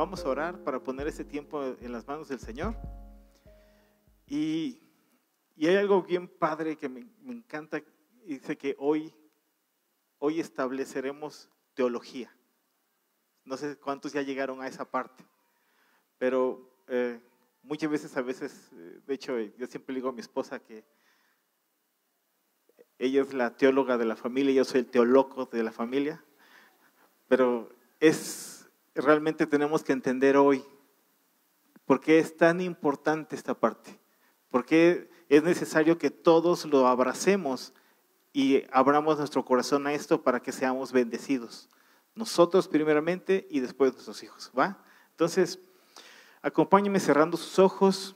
vamos a orar para poner ese tiempo en las manos del Señor. Y hay algo bien padre que me encanta. Dice que hoy estableceremos teología. No sé cuántos ya llegaron a esa parte, pero muchas veces, de hecho, yo siempre le digo a mi esposa que ella es la teóloga de la familia, yo soy el teólogo de la familia, pero realmente tenemos que entender hoy por qué es tan importante esta parte, por qué es necesario que todos lo abracemos y abramos nuestro corazón a esto para que seamos bendecidos. Nosotros primeramente y después nuestros hijos, ¿va? Entonces, acompáñenme cerrando sus ojos.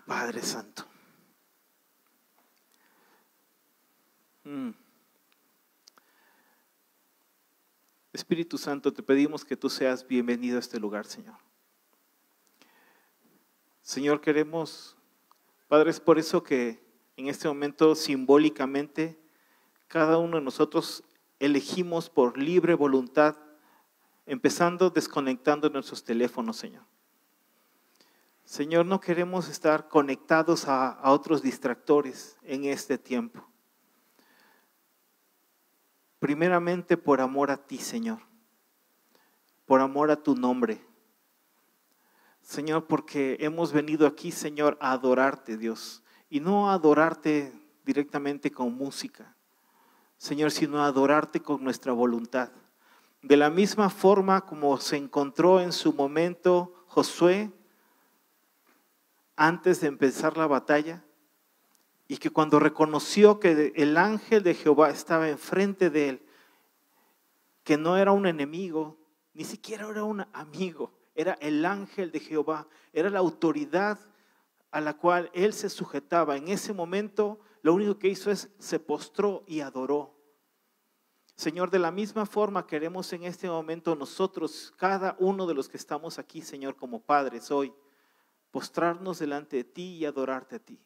Padre Santo. Espíritu Santo, te pedimos que tú seas bienvenido a este lugar, Señor. Señor, queremos, Padre, es por eso que en este momento simbólicamente cada uno de nosotros elegimos por libre voluntad, empezando desconectando nuestros teléfonos, Señor. Señor, no queremos estar conectados a otros distractores en este tiempo. Primeramente por amor a ti, Señor, por amor a tu nombre. Señor, porque hemos venido aquí, Señor, a adorarte, Dios, y no a adorarte directamente con música, Señor, sino a adorarte con nuestra voluntad. De la misma forma como se encontró en su momento Josué antes de empezar la batalla, y que cuando reconoció que el ángel de Jehová estaba enfrente de él, que no era un enemigo, ni siquiera era un amigo, era el ángel de Jehová, era la autoridad a la cual él se sujetaba. En ese momento lo único que hizo es se postró y adoró. Señor, de la misma forma queremos en este momento nosotros, cada uno de los que estamos aquí, Señor, como padres hoy, postrarnos delante de ti y adorarte a ti.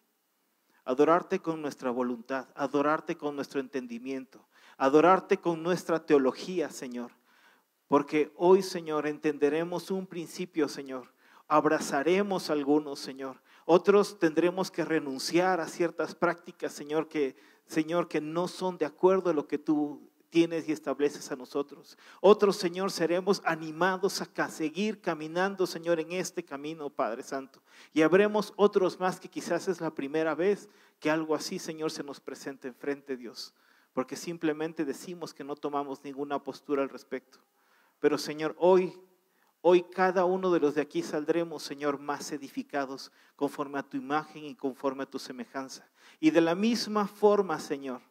Adorarte con nuestra voluntad, adorarte con nuestro entendimiento, adorarte con nuestra teología, Señor. Porque hoy, Señor, entenderemos un principio, Señor. Abrazaremos a algunos, Señor. Otros tendremos que renunciar a ciertas prácticas, Señor, que no son de acuerdo a lo que tú tienes y estableces a nosotros. Otros, Señor, seremos animados a seguir caminando, Señor, en este camino, Padre Santo. Y habremos otros más que quizás es la primera vez que algo así, Señor, se nos presente enfrente, Dios. Porque simplemente decimos que no tomamos ninguna postura al respecto. Pero, Señor, hoy cada uno de los de aquí saldremos, Señor, más edificados conforme a tu imagen y conforme a tu semejanza. Y de la misma forma, Señor,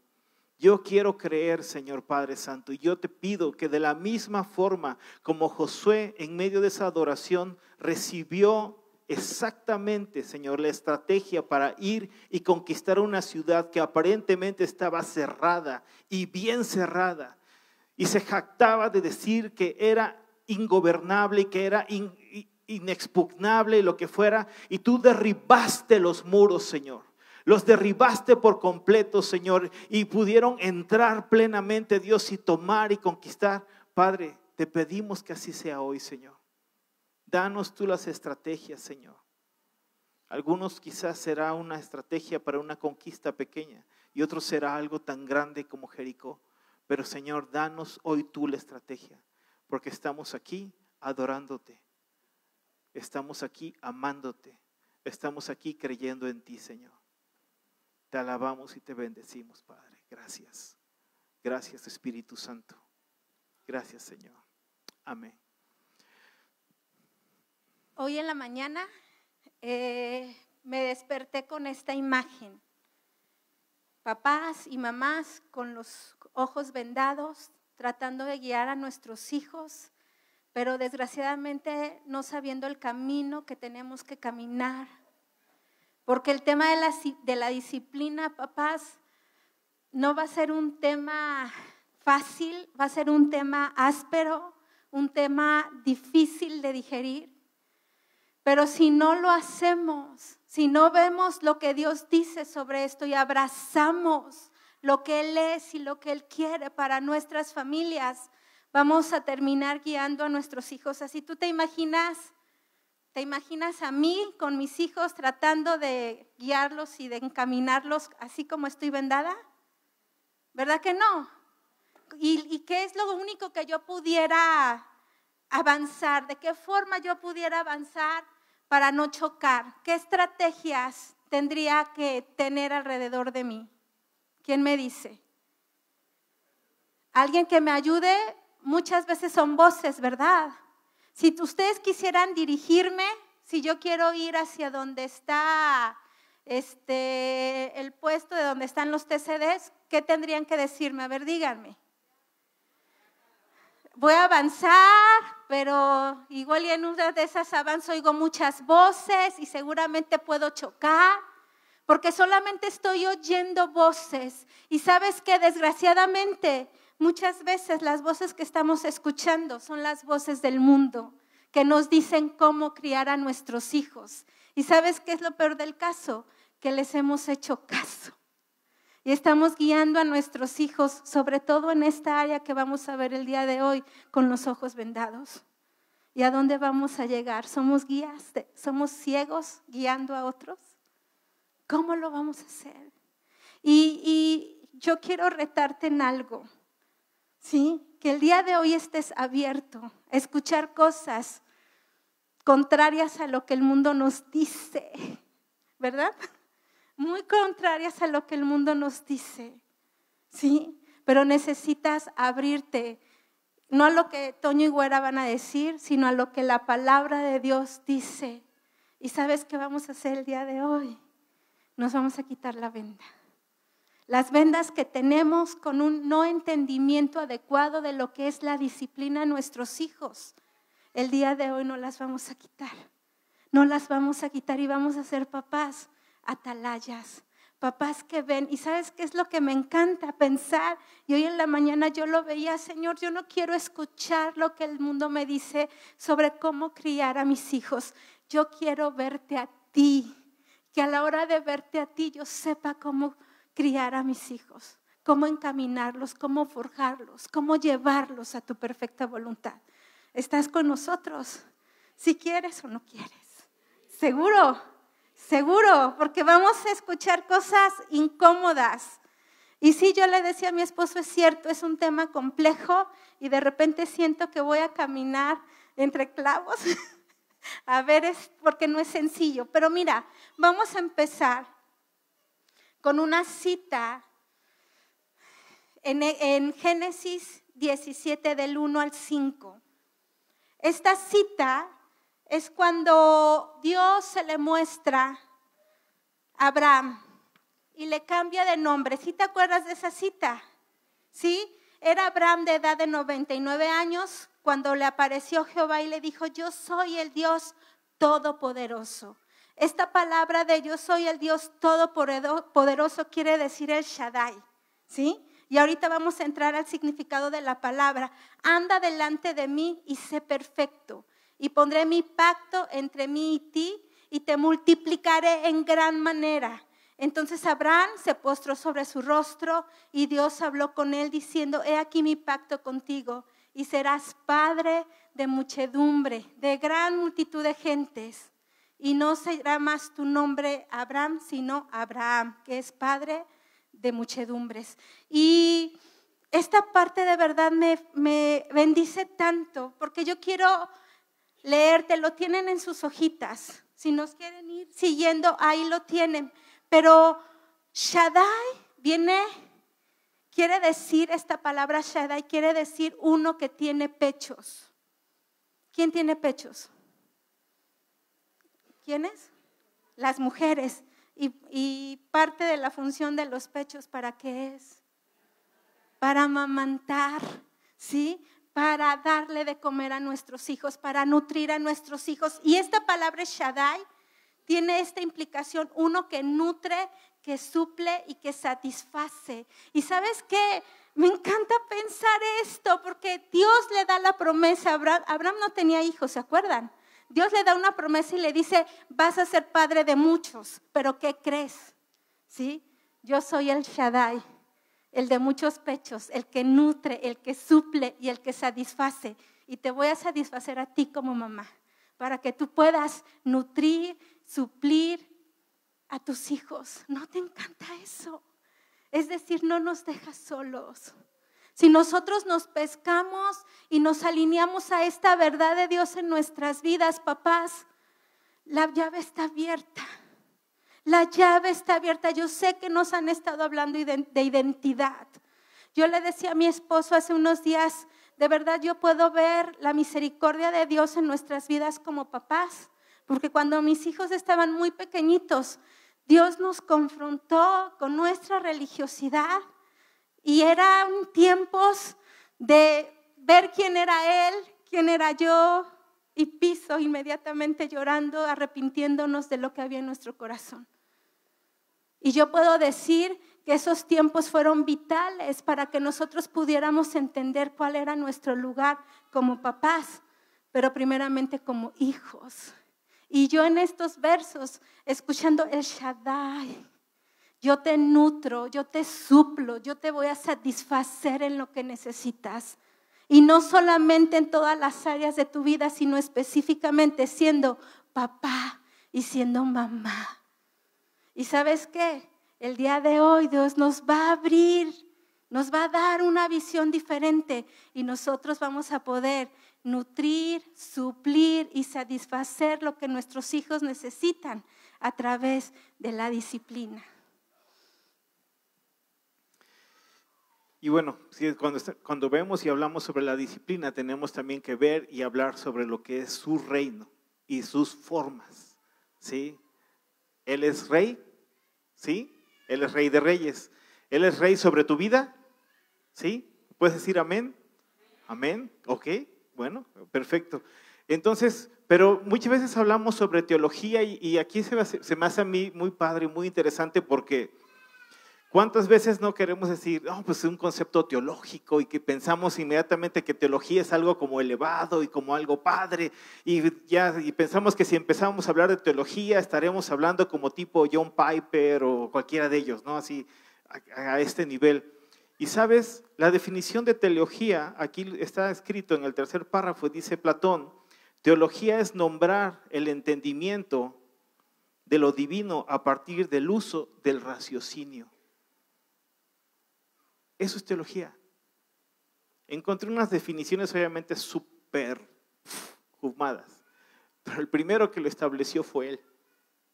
yo quiero creer, Señor Padre Santo, y yo te pido que de la misma forma como Josué en medio de esa adoración recibió exactamente, Señor, la estrategia para ir y conquistar una ciudad que aparentemente estaba cerrada y bien cerrada, y se jactaba de decir que era ingobernable y que era inexpugnable y lo que fuera, y tú derribaste los muros, Señor. Los derribaste por completo, Señor, y pudieron entrar plenamente, Dios, y tomar y conquistar. Padre, te pedimos que así sea hoy, Señor. Danos tú las estrategias, Señor. Algunos quizás será una estrategia para una conquista pequeña y otros será algo tan grande como Jericó. Pero, Señor, danos hoy tú la estrategia, porque estamos aquí adorándote. Estamos aquí amándote. Estamos aquí creyendo en ti, Señor. Te alabamos y te bendecimos, Padre. Gracias. Gracias, Espíritu Santo. Gracias, Señor. Amén. Hoy en la mañana me desperté con esta imagen. Papás y mamás con los ojos vendados, tratando de guiar a nuestros hijos, pero desgraciadamente no sabiendo el camino que tenemos que caminar. Porque el tema de la disciplina, papás, no va a ser un tema fácil, va a ser un tema áspero, un tema difícil de digerir. Pero si no lo hacemos, si no vemos lo que Dios dice sobre esto y abrazamos lo que Él es y lo que Él quiere para nuestras familias, vamos a terminar guiando a nuestros hijos así. ¿Tú te imaginas a mí con mis hijos tratando de guiarlos y de encaminarlos así como estoy vendada? ¿Verdad que no? ¿Y qué es lo único que yo pudiera avanzar? ¿De qué forma yo pudiera avanzar para no chocar? ¿Qué estrategias tendría que tener alrededor de mí? ¿Quién me dice? Alguien que me ayude. Muchas veces son voces, ¿verdad? Si ustedes quisieran dirigirme, si yo quiero ir hacia donde está el puesto de donde están los TCDs, ¿qué tendrían que decirme? A ver, díganme. Voy a avanzar, pero igual y en una de esas avanzo, oigo muchas voces y seguramente puedo chocar, porque solamente estoy oyendo voces. Y sabes que desgraciadamente muchas veces las voces que estamos escuchando son las voces del mundo, que nos dicen cómo criar a nuestros hijos. ¿Y sabes qué es lo peor del caso? Que les hemos hecho caso. Y estamos guiando a nuestros hijos, sobre todo en esta área que vamos a ver el día de hoy, con los ojos vendados. ¿Y a dónde vamos a llegar? ¿Somos guías? ¿Somos ciegos guiando a otros? ¿Cómo lo vamos a hacer? Y yo quiero retarte en algo, ¿sí? Que el día de hoy estés abierto a escuchar cosas contrarias a lo que el mundo nos dice, ¿verdad? Muy contrarias a lo que el mundo nos dice, ¿sí? Pero necesitas abrirte, no a lo que Toño y Güera van a decir, sino a lo que la palabra de Dios dice. ¿Y sabes qué vamos a hacer el día de hoy? Nos vamos a quitar la venda. Las vendas que tenemos con un no entendimiento adecuado de lo que es la disciplina de nuestros hijos, el día de hoy no las vamos a quitar. No las vamos a quitar y vamos a ser papás atalayas, papás que ven. ¿Y sabes qué es lo que me encanta pensar? Y hoy en la mañana yo lo veía, Señor, yo no quiero escuchar lo que el mundo me dice sobre cómo criar a mis hijos. Yo quiero verte a ti, que a la hora de verte a ti yo sepa cómo criar a mis hijos, cómo encaminarlos, cómo forjarlos, cómo llevarlos a tu perfecta voluntad. ¿Estás con nosotros? Si quieres o no quieres. Seguro, porque vamos a escuchar cosas incómodas. Y sí, yo le decía a mi esposo, es cierto, es un tema complejo y de repente siento que voy a caminar entre clavos. A ver, es porque no es sencillo. Pero mira, vamos a empezar con una cita en Génesis 17 del 1 al 5. Esta cita es cuando Dios se le muestra a Abraham y le cambia de nombre. ¿Sí te acuerdas de esa cita? ¿Sí? Era Abraham de edad de 99 años cuando le apareció Jehová y le dijo, yo soy el Dios todopoderoso. Esta palabra de yo soy el Dios todopoderoso quiere decir el Shaddai, ¿sí? Y ahorita vamos a entrar al significado de la palabra. Anda delante de mí y sé perfecto. Y pondré mi pacto entre mí y ti y te multiplicaré en gran manera. Entonces Abraham se postró sobre su rostro y Dios habló con él diciendo, he aquí mi pacto contigo y serás padre de muchedumbre, de gran multitud de gentes. Y no será más tu nombre Abraham, sino Abraham, que es padre de muchedumbres. Y esta parte de verdad me bendice tanto, porque yo quiero leerte, lo tienen en sus hojitas. Si nos quieren ir siguiendo, ahí lo tienen. Pero Shaddai quiere decir, esta palabra Shaddai quiere decir uno que tiene pechos. ¿Quién tiene pechos? ¿Quiénes? Las mujeres. Y parte de la función de los pechos, ¿para qué es? Para amamantar, ¿sí? Para darle de comer a nuestros hijos, para nutrir a nuestros hijos. Y esta palabra Shaddai tiene esta implicación, uno que nutre, que suple y que satisface. Y ¿sabes qué? Me encanta pensar esto, porque Dios le da la promesa a Abraham. Abraham no tenía hijos, ¿se acuerdan? Dios le da una promesa y le dice, vas a ser padre de muchos, pero ¿qué crees? ¿Sí? Yo soy el Shaddai, el de muchos pechos, el que nutre, el que suple y el que satisface. Y te voy a satisfacer a ti como mamá, para que tú puedas nutrir, suplir a tus hijos. ¿No te encanta eso? Es decir, no nos dejas solos. Si nosotros nos pescamos y nos alineamos a esta verdad de Dios en nuestras vidas, papás, la llave está abierta. La llave está abierta. Yo sé que nos han estado hablando de identidad. Yo le decía a mi esposo hace unos días, de verdad yo puedo ver la misericordia de Dios en nuestras vidas como papás, porque cuando mis hijos estaban muy pequeñitos, Dios nos confrontó con nuestra religiosidad y eran tiempos de ver quién era Él, quién era yo, y piso inmediatamente llorando, arrepintiéndonos de lo que había en nuestro corazón. Y yo puedo decir que esos tiempos fueron vitales para que nosotros pudiéramos entender cuál era nuestro lugar como papás, pero primeramente como hijos. Y yo en estos versos, escuchando el Shaddai, yo te nutro, yo te suplo, yo te voy a satisfacer en lo que necesitas. Y no solamente en todas las áreas de tu vida, sino específicamente siendo papá y siendo mamá. ¿Y sabes qué? El día de hoy Dios nos va a abrir, nos va a dar una visión diferente y nosotros vamos a poder nutrir, suplir y satisfacer lo que nuestros hijos necesitan a través de la disciplina. Y bueno, cuando vemos y hablamos sobre la disciplina, tenemos también que ver y hablar sobre lo que es su reino y sus formas, ¿sí? Él es rey, ¿sí? Él es rey de reyes. Él es rey sobre tu vida, ¿sí? ¿Puedes decir amén? Amén, ok, bueno, perfecto. Entonces, pero muchas veces hablamos sobre teología y aquí se me hace a mí muy padre y muy interesante porque ¿cuántas veces no queremos decir, pues es un concepto teológico y que pensamos inmediatamente que teología es algo como elevado y como algo padre y pensamos que si empezamos a hablar de teología estaremos hablando como tipo John Piper o cualquiera de ellos, ¿no? Así a este nivel. Y sabes, la definición de teología, aquí está escrito en el tercer párrafo, dice Platón, teología es nombrar el entendimiento de lo divino a partir del uso del raciocinio. Eso es teología. Encontré unas definiciones obviamente súper fumadas, pero el primero que lo estableció fue él.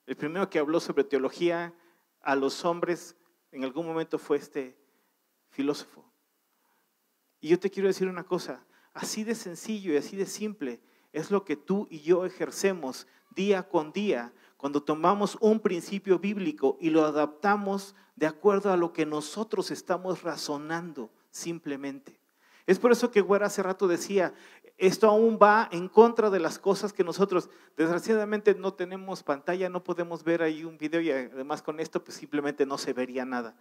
El primero que habló sobre teología a los hombres en algún momento fue este filósofo. Y yo te quiero decir una cosa, así de sencillo y así de simple es lo que tú y yo ejercemos día con día cuando tomamos un principio bíblico y lo adaptamos de acuerdo a lo que nosotros estamos razonando simplemente. Es por eso que Güera hace rato decía, esto aún va en contra de las cosas que nosotros, desgraciadamente no tenemos pantalla, no podemos ver ahí un video y además con esto pues simplemente no se vería nada.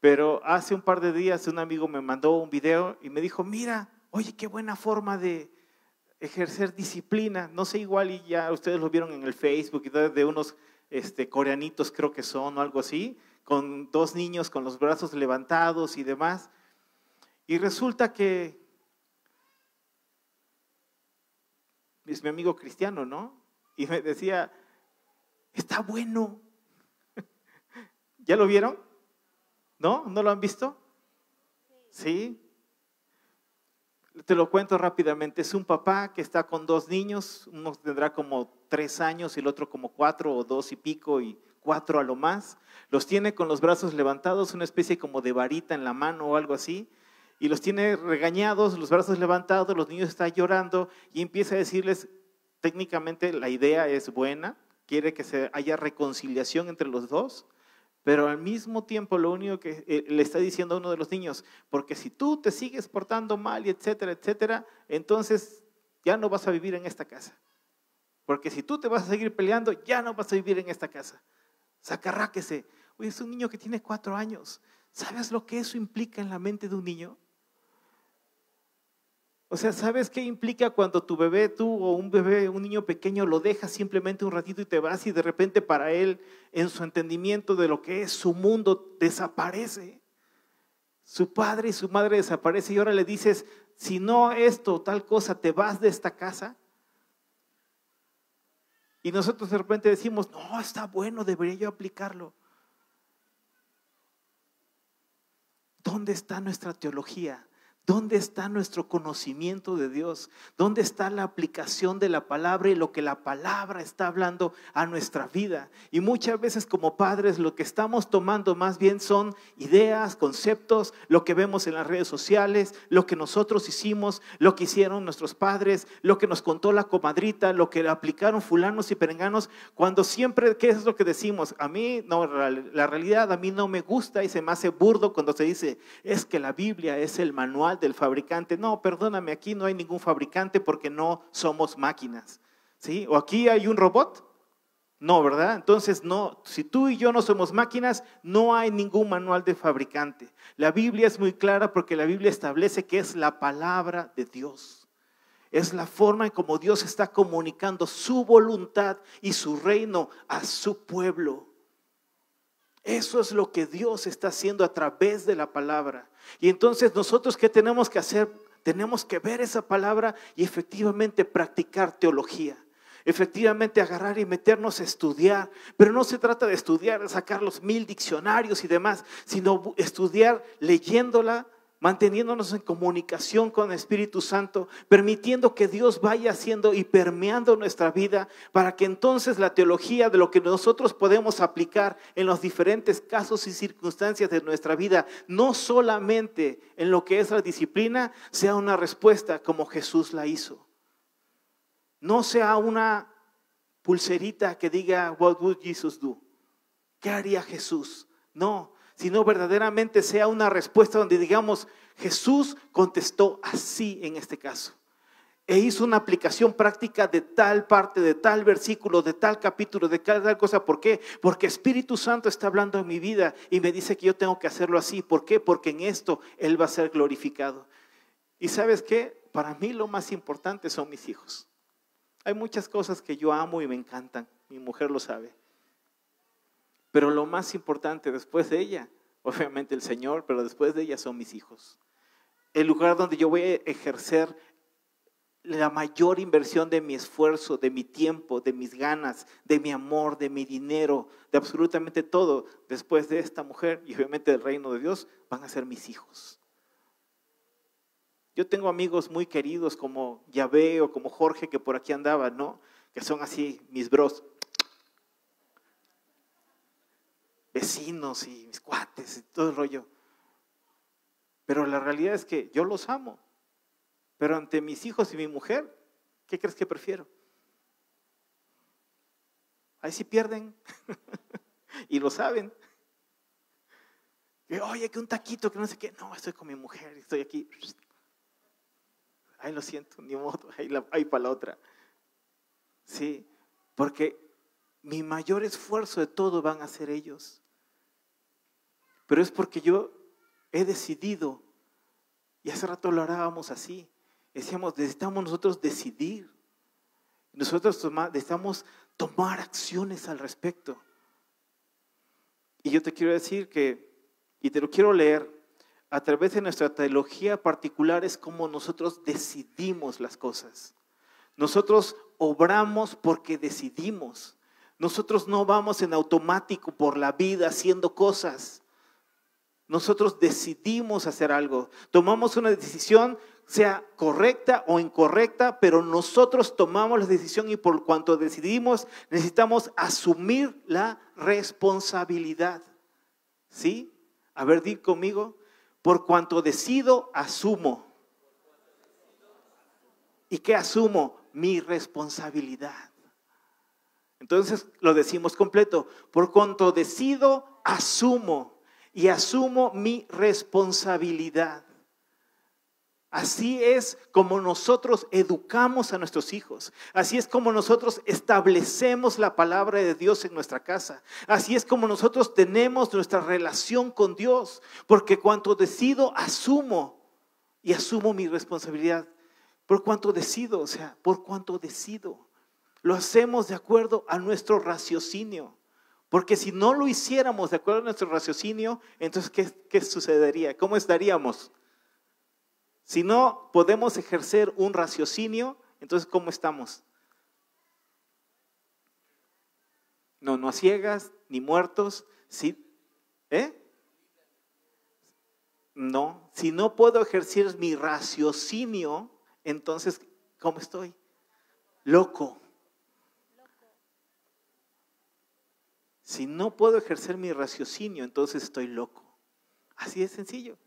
Pero hace un par de días un amigo me mandó un video y me dijo, mira, oye, qué buena forma de ejercer disciplina. No sé, igual y ya ustedes lo vieron en el Facebook de unos coreanitos creo que son o algo así, con dos niños con los brazos levantados y demás. Y resulta que es mi amigo cristiano, ¿no? Y me decía, está bueno. ¿Ya lo vieron? ¿No? ¿No lo han visto? Sí. Te lo cuento rápidamente. Es un papá que está con dos niños, uno tendrá como 3 años y el otro como 4 o 2 y pico y 4 a lo más. Los tiene con los brazos levantados, una especie como de varita en la mano o algo así. Y los tiene regañados, los brazos levantados, los niños están llorando y empieza a decirles, técnicamente la idea es buena, quiere que haya reconciliación entre los dos. Pero al mismo tiempo lo único que le está diciendo a uno de los niños, porque si tú te sigues portando mal y etcétera, etcétera, entonces ya no vas a vivir en esta casa. Porque si tú te vas a seguir peleando, ya no vas a vivir en esta casa. Sacarráquese. Oye, es un niño que tiene 4 años. ¿Sabes lo que eso implica en la mente de un niño? O sea, ¿sabes qué implica cuando tu bebé, tú o un bebé, un niño pequeño, lo dejas simplemente un ratito y te vas y de repente para él, en su entendimiento de lo que es su mundo, desaparece? Su padre y su madre desaparecen y ahora le dices, si no esto o tal cosa, te vas de esta casa. Y nosotros de repente decimos, no, está bueno, debería yo aplicarlo. ¿Dónde está nuestra teología? ¿Dónde está nuestro conocimiento de Dios? ¿Dónde está la aplicación de la palabra y lo que la palabra está hablando a nuestra vida? Y muchas veces como padres lo que estamos tomando más bien son ideas, conceptos, lo que vemos en las redes sociales, lo que nosotros hicimos, lo que hicieron nuestros padres, lo que nos contó la comadrita, lo que aplicaron fulanos y perenganos, cuando siempre, ¿qué es lo que decimos? A mí, no, la realidad a mí no me gusta y se me hace burdo cuando se dice, es que la Biblia es el manual del fabricante. No, perdóname, aquí no hay ningún fabricante porque no somos máquinas, ¿sí? ¿O aquí hay un robot? No, ¿verdad? Entonces, no, si tú y yo no somos máquinas, no hay ningún manual de fabricante. La Biblia es muy clara porque la Biblia establece que es la palabra de Dios. Es la forma en cómo Dios está comunicando su voluntad y su reino a su pueblo. Eso es lo que Dios está haciendo a través de la palabra. Y entonces nosotros, ¿qué tenemos que hacer? Tenemos que ver esa palabra y efectivamente practicar teología. Efectivamente agarrar y meternos a estudiar. Pero no se trata de estudiar, de sacar los 1000 diccionarios y demás, sino estudiar leyéndola, manteniéndonos en comunicación con el Espíritu Santo, permitiendo que Dios vaya haciendo y permeando nuestra vida para que entonces la teología de lo que nosotros podemos aplicar en los diferentes casos y circunstancias de nuestra vida, no solamente en lo que es la disciplina, sea una respuesta como Jesús la hizo. No sea una pulserita que diga, what would Jesus do? ¿Qué haría Jesús? No, sino verdaderamente sea una respuesta donde digamos, Jesús contestó así en este caso. E hizo una aplicación práctica de tal parte, de tal versículo, de tal capítulo, de tal cosa. ¿Por qué? Porque Espíritu Santo está hablando en mi vida y me dice que yo tengo que hacerlo así. ¿Por qué? Porque en esto Él va a ser glorificado. ¿Y sabes qué? Para mí lo más importante son mis hijos. Hay muchas cosas que yo amo y me encantan. Mi mujer lo sabe. Pero lo más importante después de ella, obviamente el Señor, pero después de ella son mis hijos. El lugar donde yo voy a ejercer la mayor inversión de mi esfuerzo, de mi tiempo, de mis ganas, de mi amor, de mi dinero, de absolutamente todo, después de esta mujer y obviamente del reino de Dios, van a ser mis hijos. Yo tengo amigos muy queridos como Yahvé o como Jorge que por aquí andaba, ¿no? Que son así mis bros. Vecinos y mis cuates y todo el rollo. Pero la realidad es que yo los amo. Pero ante mis hijos y mi mujer, ¿qué crees que prefiero? Ahí sí pierden. Y lo saben. Que, oye, que un taquito, que no sé qué. No, estoy con mi mujer, estoy aquí. Ay, lo siento, ni modo, ahí para la otra. Sí, porque mi mayor esfuerzo de todo van a ser ellos. Pero es porque yo he decidido, y hace rato lo hablábamos así, decíamos, necesitamos nosotros decidir. Nosotros necesitamos tomar acciones al respecto. Y yo te quiero decir que, y te lo quiero leer, a través de nuestra teología particular es como nosotros decidimos las cosas. Nosotros obramos porque decidimos. Nosotros no vamos en automático por la vida haciendo cosas. Nosotros decidimos hacer algo. Tomamos una decisión, sea correcta o incorrecta, pero nosotros tomamos la decisión y por cuanto decidimos, necesitamos asumir la responsabilidad. ¿Sí? A ver, di conmigo. Por cuanto decido, asumo. ¿Y qué asumo? Mi responsabilidad. Entonces lo decimos completo. Por cuanto decido, asumo. Y asumo mi responsabilidad. Así es como nosotros educamos a nuestros hijos. Así es como nosotros establecemos la palabra de Dios en nuestra casa. Así es como nosotros tenemos nuestra relación con Dios. Porque cuanto decido, asumo. Y asumo mi responsabilidad. Por cuanto decido, o sea, por cuanto decido. Lo hacemos de acuerdo a nuestro raciocinio. Porque si no lo hiciéramos de acuerdo a nuestro raciocinio, entonces ¿qué sucedería? ¿Cómo estaríamos? Si no podemos ejercer un raciocinio, entonces ¿cómo estamos? No a ciegas, ni muertos. ¿Sí? No, si no puedo ejercer mi raciocinio, entonces ¿cómo estoy? Loco. Si no puedo ejercer mi raciocinio, entonces estoy loco. Así de sencillo.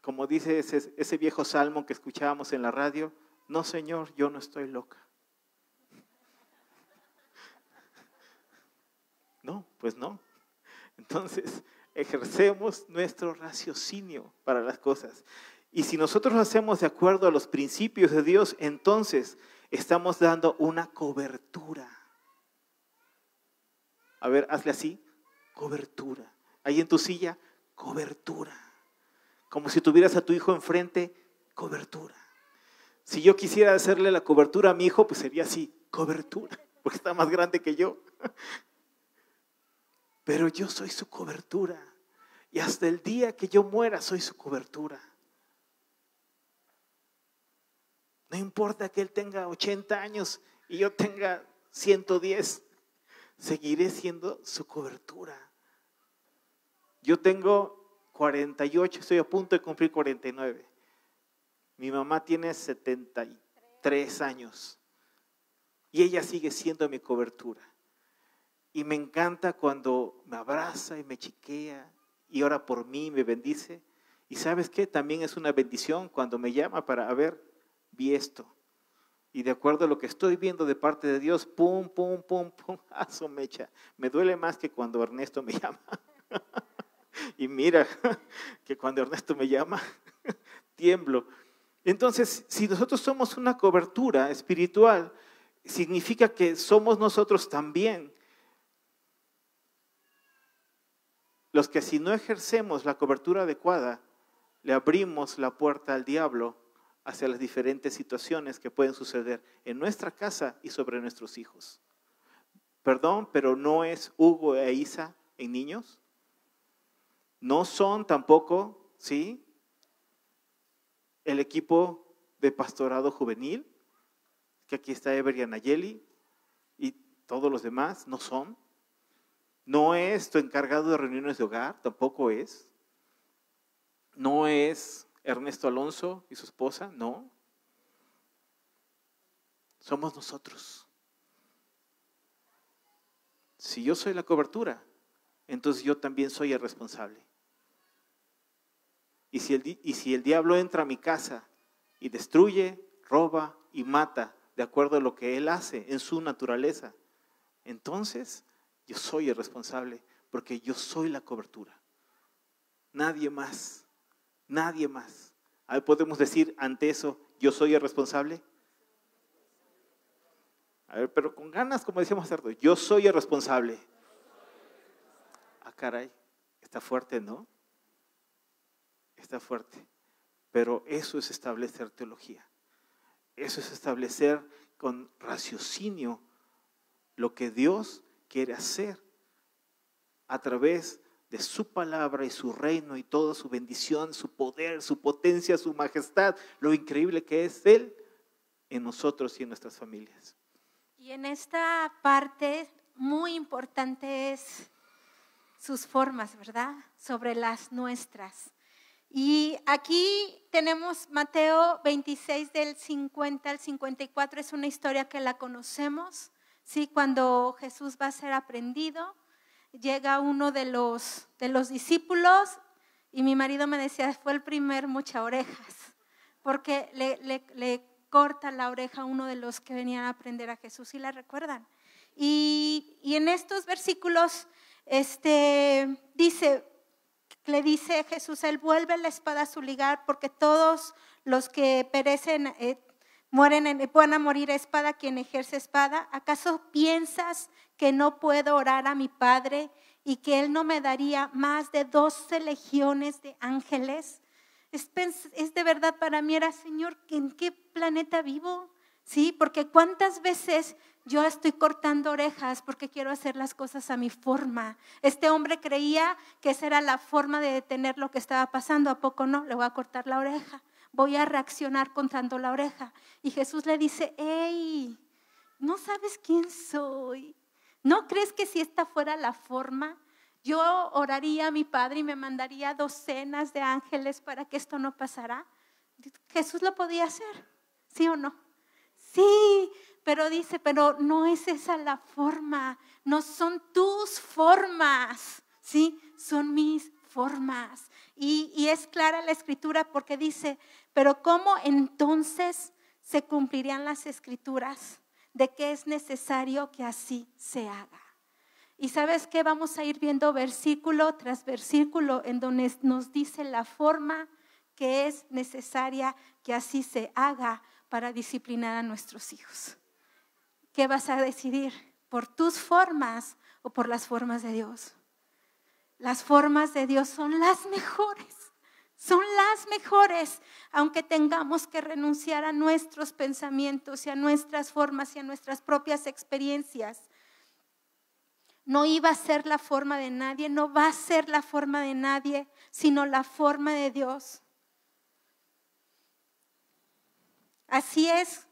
Como dice ese viejo salmo que escuchábamos en la radio, no, Señor, yo no estoy loca. No, pues no. Entonces, ejercemos nuestro raciocinio para las cosas. Y si nosotros lo hacemos de acuerdo a los principios de Dios, entonces estamos dando una cobertura. A ver, hazle así, cobertura. Ahí en tu silla, cobertura. Como si tuvieras a tu hijo enfrente, cobertura. Si yo quisiera hacerle la cobertura a mi hijo, pues sería así, cobertura, porque está más grande que yo. Pero yo soy su cobertura. Y hasta el día que yo muera, soy su cobertura. No importa que él tenga 80 años y yo tenga 110, seguiré siendo su cobertura. Yo tengo 48, estoy a punto de cumplir 49. Mi mamá tiene 73 años y ella sigue siendo mi cobertura. Y me encanta cuando me abraza y me chiquea y ora por mí, me bendice. Y ¿sabes qué? También es una bendición cuando me llama para, a ver, vi esto. Y de acuerdo a lo que estoy viendo de parte de Dios, pum, pum, pum, pum, aso mecha. Me duele más que cuando Ernesto me llama. Y mira, que cuando Ernesto me llama, tiemblo. Entonces, si nosotros somos una cobertura espiritual, significa que somos nosotros también los que si no ejercemos la cobertura adecuada, le abrimos la puerta al diablo hacia las diferentes situaciones que pueden suceder en nuestra casa y sobre nuestros hijos. Perdón, pero no es Hugo e Isa en niños. No son tampoco, ¿sí?, el equipo de pastorado juvenil, que aquí está Ever y Anayeli, y todos los demás, no son. No es tu encargado de reuniones de hogar, tampoco es. No es Ernesto Alonso y su esposa, no. Somos nosotros. Si yo soy la cobertura, entonces yo también soy el responsable. Y si el diablo entra a mi casa y destruye, roba y mata de acuerdo a lo que él hace en su naturaleza, entonces yo soy el responsable porque yo soy la cobertura. Nadie más, nadie más. A ver, ¿podemos decir ante eso, yo soy el responsable? A ver, pero con ganas, como decíamos hace rato, yo soy el responsable. Ah, caray, está fuerte, ¿no? Está fuerte, pero eso es establecer teología. Eso es establecer con raciocinio lo que Dios quiere hacer a través de su palabra y su reino y toda su bendición, su poder, su potencia, su majestad, lo increíble que es Él en nosotros y en nuestras familias. Y en esta parte muy importante es sus formas, ¿verdad? Sobre las nuestras. Y aquí tenemos Mateo 26 del 50 al 54, es una historia que la conocemos, ¿sí? Cuando Jesús va a ser aprendido, llega uno de los discípulos y mi marido me decía, fue el primer mocha orejas, porque le corta la oreja a uno de los que venían a aprender a Jesús, ¿sí la recuerdan? Y en estos versículos le dice Jesús, Él vuelve la espada a su lugar porque todos los que perecen van a morir a espada quien ejerce espada. ¿Acaso piensas que no puedo orar a mi Padre y que Él no me daría más de 12 legiones de ángeles? Es de verdad para mí era, Señor, ¿en qué planeta vivo? ¿sí? Porque cuántas veces yo estoy cortando orejas porque quiero hacer las cosas a mi forma. Este hombre creía que esa era la forma de detener lo que estaba pasando. ¿A poco no? Le voy a cortar la oreja. Voy a reaccionar cortando la oreja. Y Jesús le dice, hey, ¿no sabes quién soy? ¿No crees que si esta fuera la forma, yo oraría a mi Padre y me mandaría docenas de ángeles para que esto no pasara? Jesús lo podía hacer, ¿sí o no? Sí, pero dice, pero no es esa la forma, no son tus formas, ¿sí? Son mis formas. Y es clara la escritura porque dice, pero ¿cómo entonces se cumplirían las escrituras de que es necesario que así se haga? Y ¿sabes qué? Vamos a ir viendo versículo tras versículo en donde nos dice la forma que es necesaria que así se haga para disciplinar a nuestros hijos. ¿Qué vas a decidir? ¿Por tus formas o por las formas de Dios? Las formas de Dios son las mejores. Son las mejores, aunque tengamos que renunciar a nuestros pensamientos y a nuestras formas y a nuestras propias experiencias. No iba a ser la forma de nadie, no va a ser la forma de nadie, sino la forma de Dios. Así es,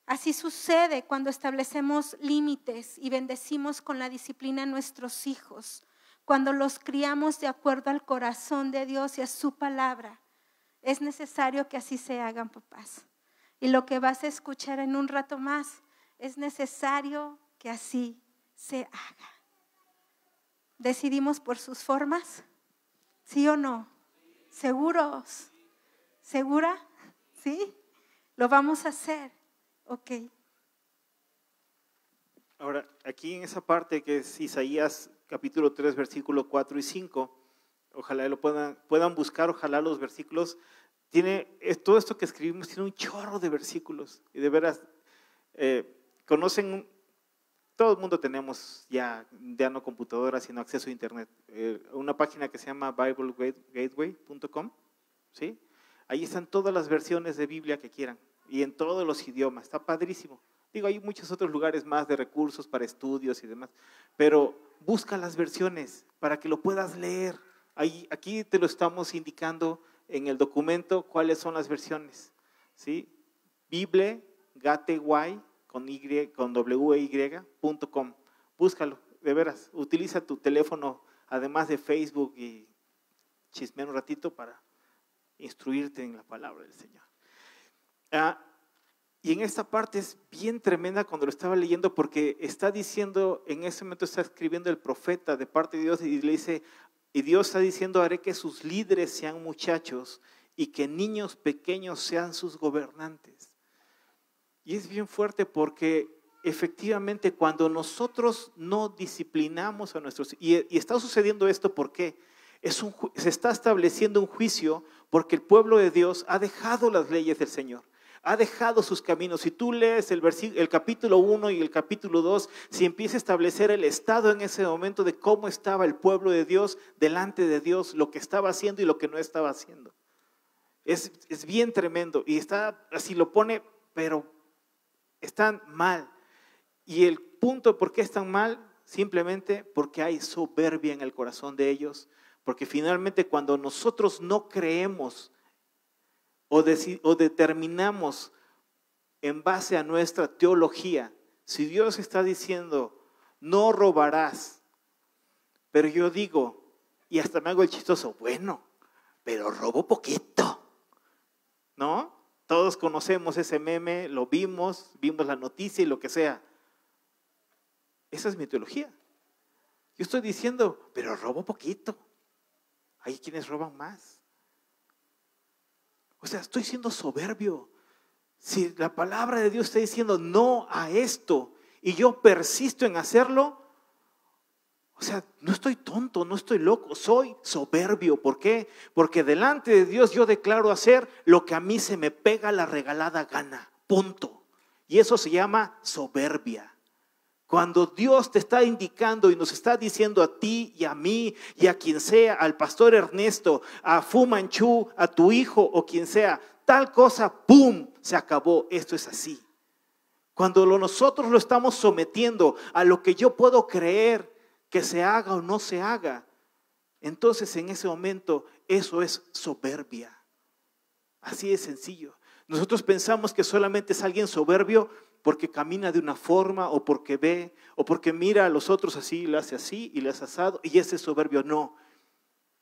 así sucede cuando establecemos límites y bendecimos con la disciplina a nuestros hijos, cuando los criamos de acuerdo al corazón de Dios y a su palabra. Es necesario que así se hagan, papás. Y lo que vas a escuchar en un rato más, es necesario que así se haga. ¿Decidimos por sus formas? ¿Sí o no? ¿Seguros? ¿Segura? ¿Sí? Lo vamos a hacer, ok. Ahora, aquí en esa parte que es Isaías capítulo 3, versículo 4 y 5, ojalá lo puedan buscar, ojalá los versículos, todo esto que escribimos tiene un chorro de versículos, y de veras, conocen, todo el mundo tenemos ya no computadoras, sino acceso a internet, una página que se llama biblegateway.com, ¿sí? Ahí están todas las versiones de Biblia que quieran y en todos los idiomas, está padrísimo. Digo, hay muchos otros lugares más de recursos para estudios y demás, pero busca las versiones para que lo puedas leer. Aquí te lo estamos indicando en el documento cuáles son las versiones, ¿sí? biblegateway con wey.com. Búscalo, de veras, utiliza tu teléfono, además de Facebook, y chismear un ratito para instruirte en la palabra del Señor. Y en esta parte es bien tremenda cuando lo estaba leyendo, porque está diciendo, en ese momento está escribiendo el profeta de parte de Dios y le dice, y Dios está diciendo, haré que sus líderes sean muchachos y que niños pequeños sean sus gobernantes. Y es bien fuerte porque efectivamente cuando nosotros no disciplinamos a nuestros, y está sucediendo esto, ¿por qué? Se está estableciendo un juicio porque el pueblo de Dios ha dejado las leyes del Señor, ha dejado sus caminos. Si tú lees el capítulo 1 y el capítulo 2, si empieza a establecer el estado en ese momento de cómo estaba el pueblo de Dios delante de Dios, lo que estaba haciendo y lo que no estaba haciendo. Es bien tremendo y está, así lo pone, pero están mal. Y el punto por qué están mal, simplemente porque hay soberbia en el corazón de ellos, porque finalmente cuando nosotros no creemos o determinamos en base a nuestra teología, si Dios está diciendo no robarás, pero yo digo, y hasta me hago el chistoso, bueno, pero robo poquito, ¿no? Todos conocemos ese meme, lo vimos la noticia y lo que sea. Esa es mi teología. Yo estoy diciendo, pero robo poquito. Hay quienes roban más. O sea, estoy siendo soberbio. Si la palabra de Dios está diciendo no a esto y yo persisto en hacerlo, o sea, no estoy tonto, no estoy loco, soy soberbio. ¿Por qué? Porque delante de Dios yo declaro hacer lo que a mí se me pega la regalada gana, punto. Y eso se llama soberbia. Cuando Dios te está indicando y nos está diciendo a ti y a mí y a quien sea, al pastor Ernesto, a Fu Manchu, a tu hijo o quien sea, tal cosa, ¡pum!, se acabó, esto es así. Cuando nosotros lo estamos sometiendo a lo que yo puedo creer que se haga o no se haga, entonces en ese momento eso es soberbia. Así de sencillo. Nosotros pensamos que solamente es alguien soberbio porque camina de una forma o porque ve o porque mira a los otros así y le hace así y le hace asado y ese es soberbio. No.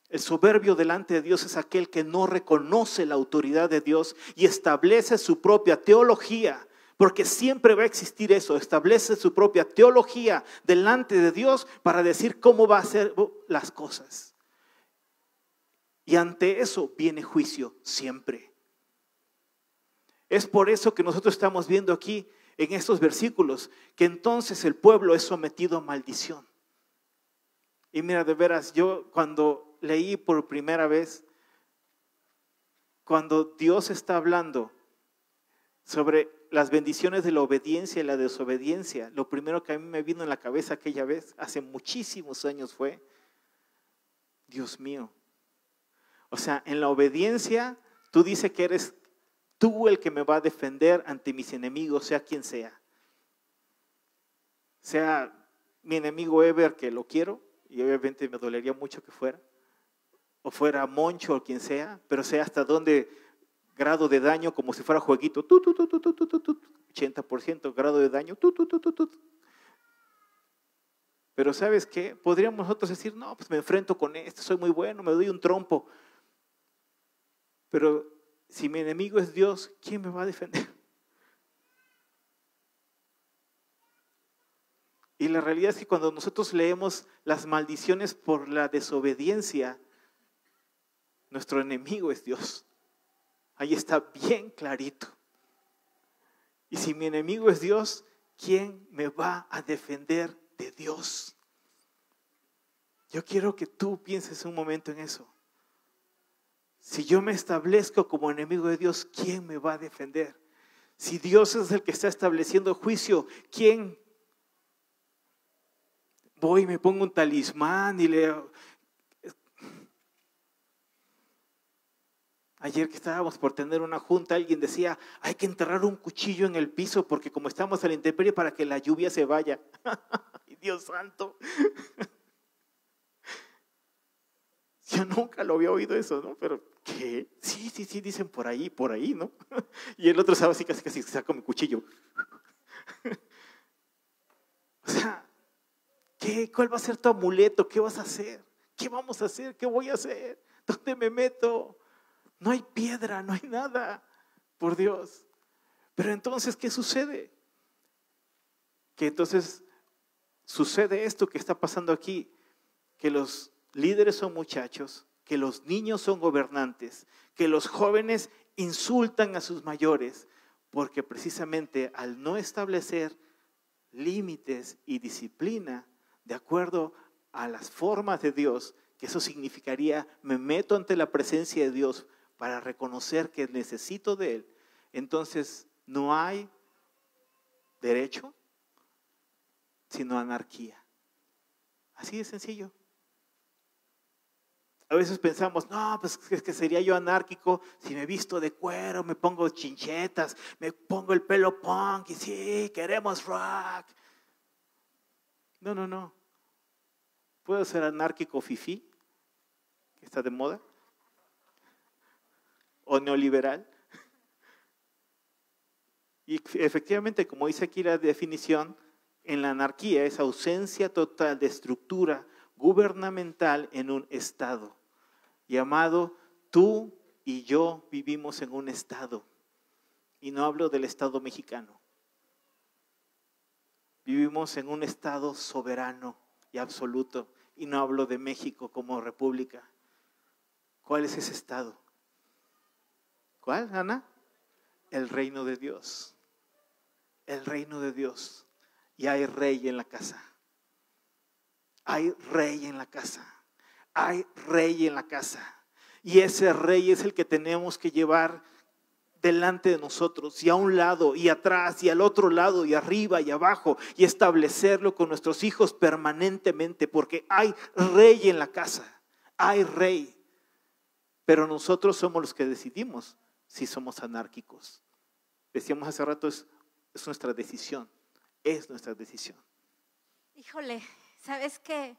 El soberbio delante de Dios es aquel que no reconoce la autoridad de Dios y establece su propia teología, porque siempre va a existir eso, establece su propia teología delante de Dios para decir cómo va a hacer las cosas. Y ante eso viene juicio siempre. Es por eso que nosotros estamos viendo aquí en estos versículos que entonces el pueblo es sometido a maldición. Y mira, de veras, yo cuando leí por primera vez, cuando Dios está hablando sobre las bendiciones de la obediencia y la desobediencia, lo primero que a mí me vino en la cabeza aquella vez, hace muchísimos años fue, Dios mío, o sea, en la obediencia tú dices que eres tú el que me va a defender ante mis enemigos, sea quien sea. Sea mi enemigo Ever, que lo quiero, y obviamente me dolería mucho que fuera, o fuera Moncho o quien sea, pero sea hasta dónde grado de daño, como si fuera jueguito, 80% grado de daño, Pero ¿sabes qué? Podríamos nosotros decir, no, pues me enfrento con este, soy muy bueno, me doy un trompo. Pero si mi enemigo es Dios, ¿quién me va a defender? Y la realidad es que cuando nosotros leemos las maldiciones por la desobediencia, nuestro enemigo es Dios. Ahí está bien clarito. Y si mi enemigo es Dios, ¿quién me va a defender de Dios? Yo quiero que tú pienses un momento en eso. Si yo me establezco como enemigo de Dios, ¿quién me va a defender? Si Dios es el que está estableciendo juicio, ¿quién? Voy y me pongo un talismán y le... Ayer que estábamos por tener una junta, alguien decía, hay que enterrar un cuchillo en el piso porque como estamos a la intemperie para que la lluvia se vaya. Dios santo. Yo nunca lo había oído eso, ¿no? Pero, ¿qué? Sí, dicen por ahí, ¿no? Y el otro sabe así casi saca mi cuchillo. O sea, ¿cuál va a ser tu amuleto? ¿Qué vas a hacer? ¿Qué vamos a hacer? ¿Qué voy a hacer? ¿Dónde me meto? No hay piedra, no hay nada, por Dios. Pero entonces, ¿qué sucede? Que entonces sucede esto que está pasando aquí, que los líderes son muchachos, que los niños son gobernantes, que los jóvenes insultan a sus mayores, porque precisamente al no establecer límites y disciplina de acuerdo a las formas de Dios, que eso significaría, me meto ante la presencia de Dios para reconocer que necesito de Él, entonces no hay derecho, sino anarquía. Así de sencillo. A veces pensamos, no, pues es que sería yo anárquico si me visto de cuero, me pongo chinchetas, me pongo el pelo punk y sí, queremos rock. No. ¿Puedo ser anárquico fifí, que está de moda? ¿O neoliberal? Y efectivamente, como dice aquí la definición, en la anarquía es ausencia total de estructura gubernamental en un estado. Llamado, tú y yo vivimos en un estado. Y no hablo del estado mexicano. Vivimos en un estado soberano y absoluto. Y no hablo de México como república. ¿Cuál es ese estado? ¿Cuál, Ana? El reino de Dios. El reino de Dios. Y hay rey en la casa. Hay rey en la casa. Hay rey en la casa. Y ese rey es el que tenemos que llevar delante de nosotros, y a un lado, y atrás, y al otro lado, y arriba, y abajo, y establecerlo con nuestros hijos permanentemente, porque hay rey en la casa. Hay rey. Pero nosotros somos los que decidimos si somos anárquicos. Decíamos hace rato, es es nuestra decisión, es nuestra decisión. Híjole, ¿sabes qué?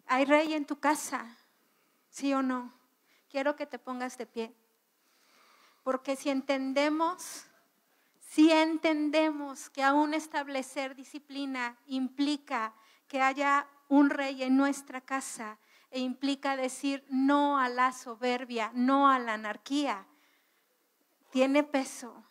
¿Hay rey en tu casa? ¿Sí o no? Quiero que te pongas de pie. Porque si entendemos que aún establecer disciplina implica que haya un rey en nuestra casa e implica decir no a la soberbia, no a la anarquía, tiene peso,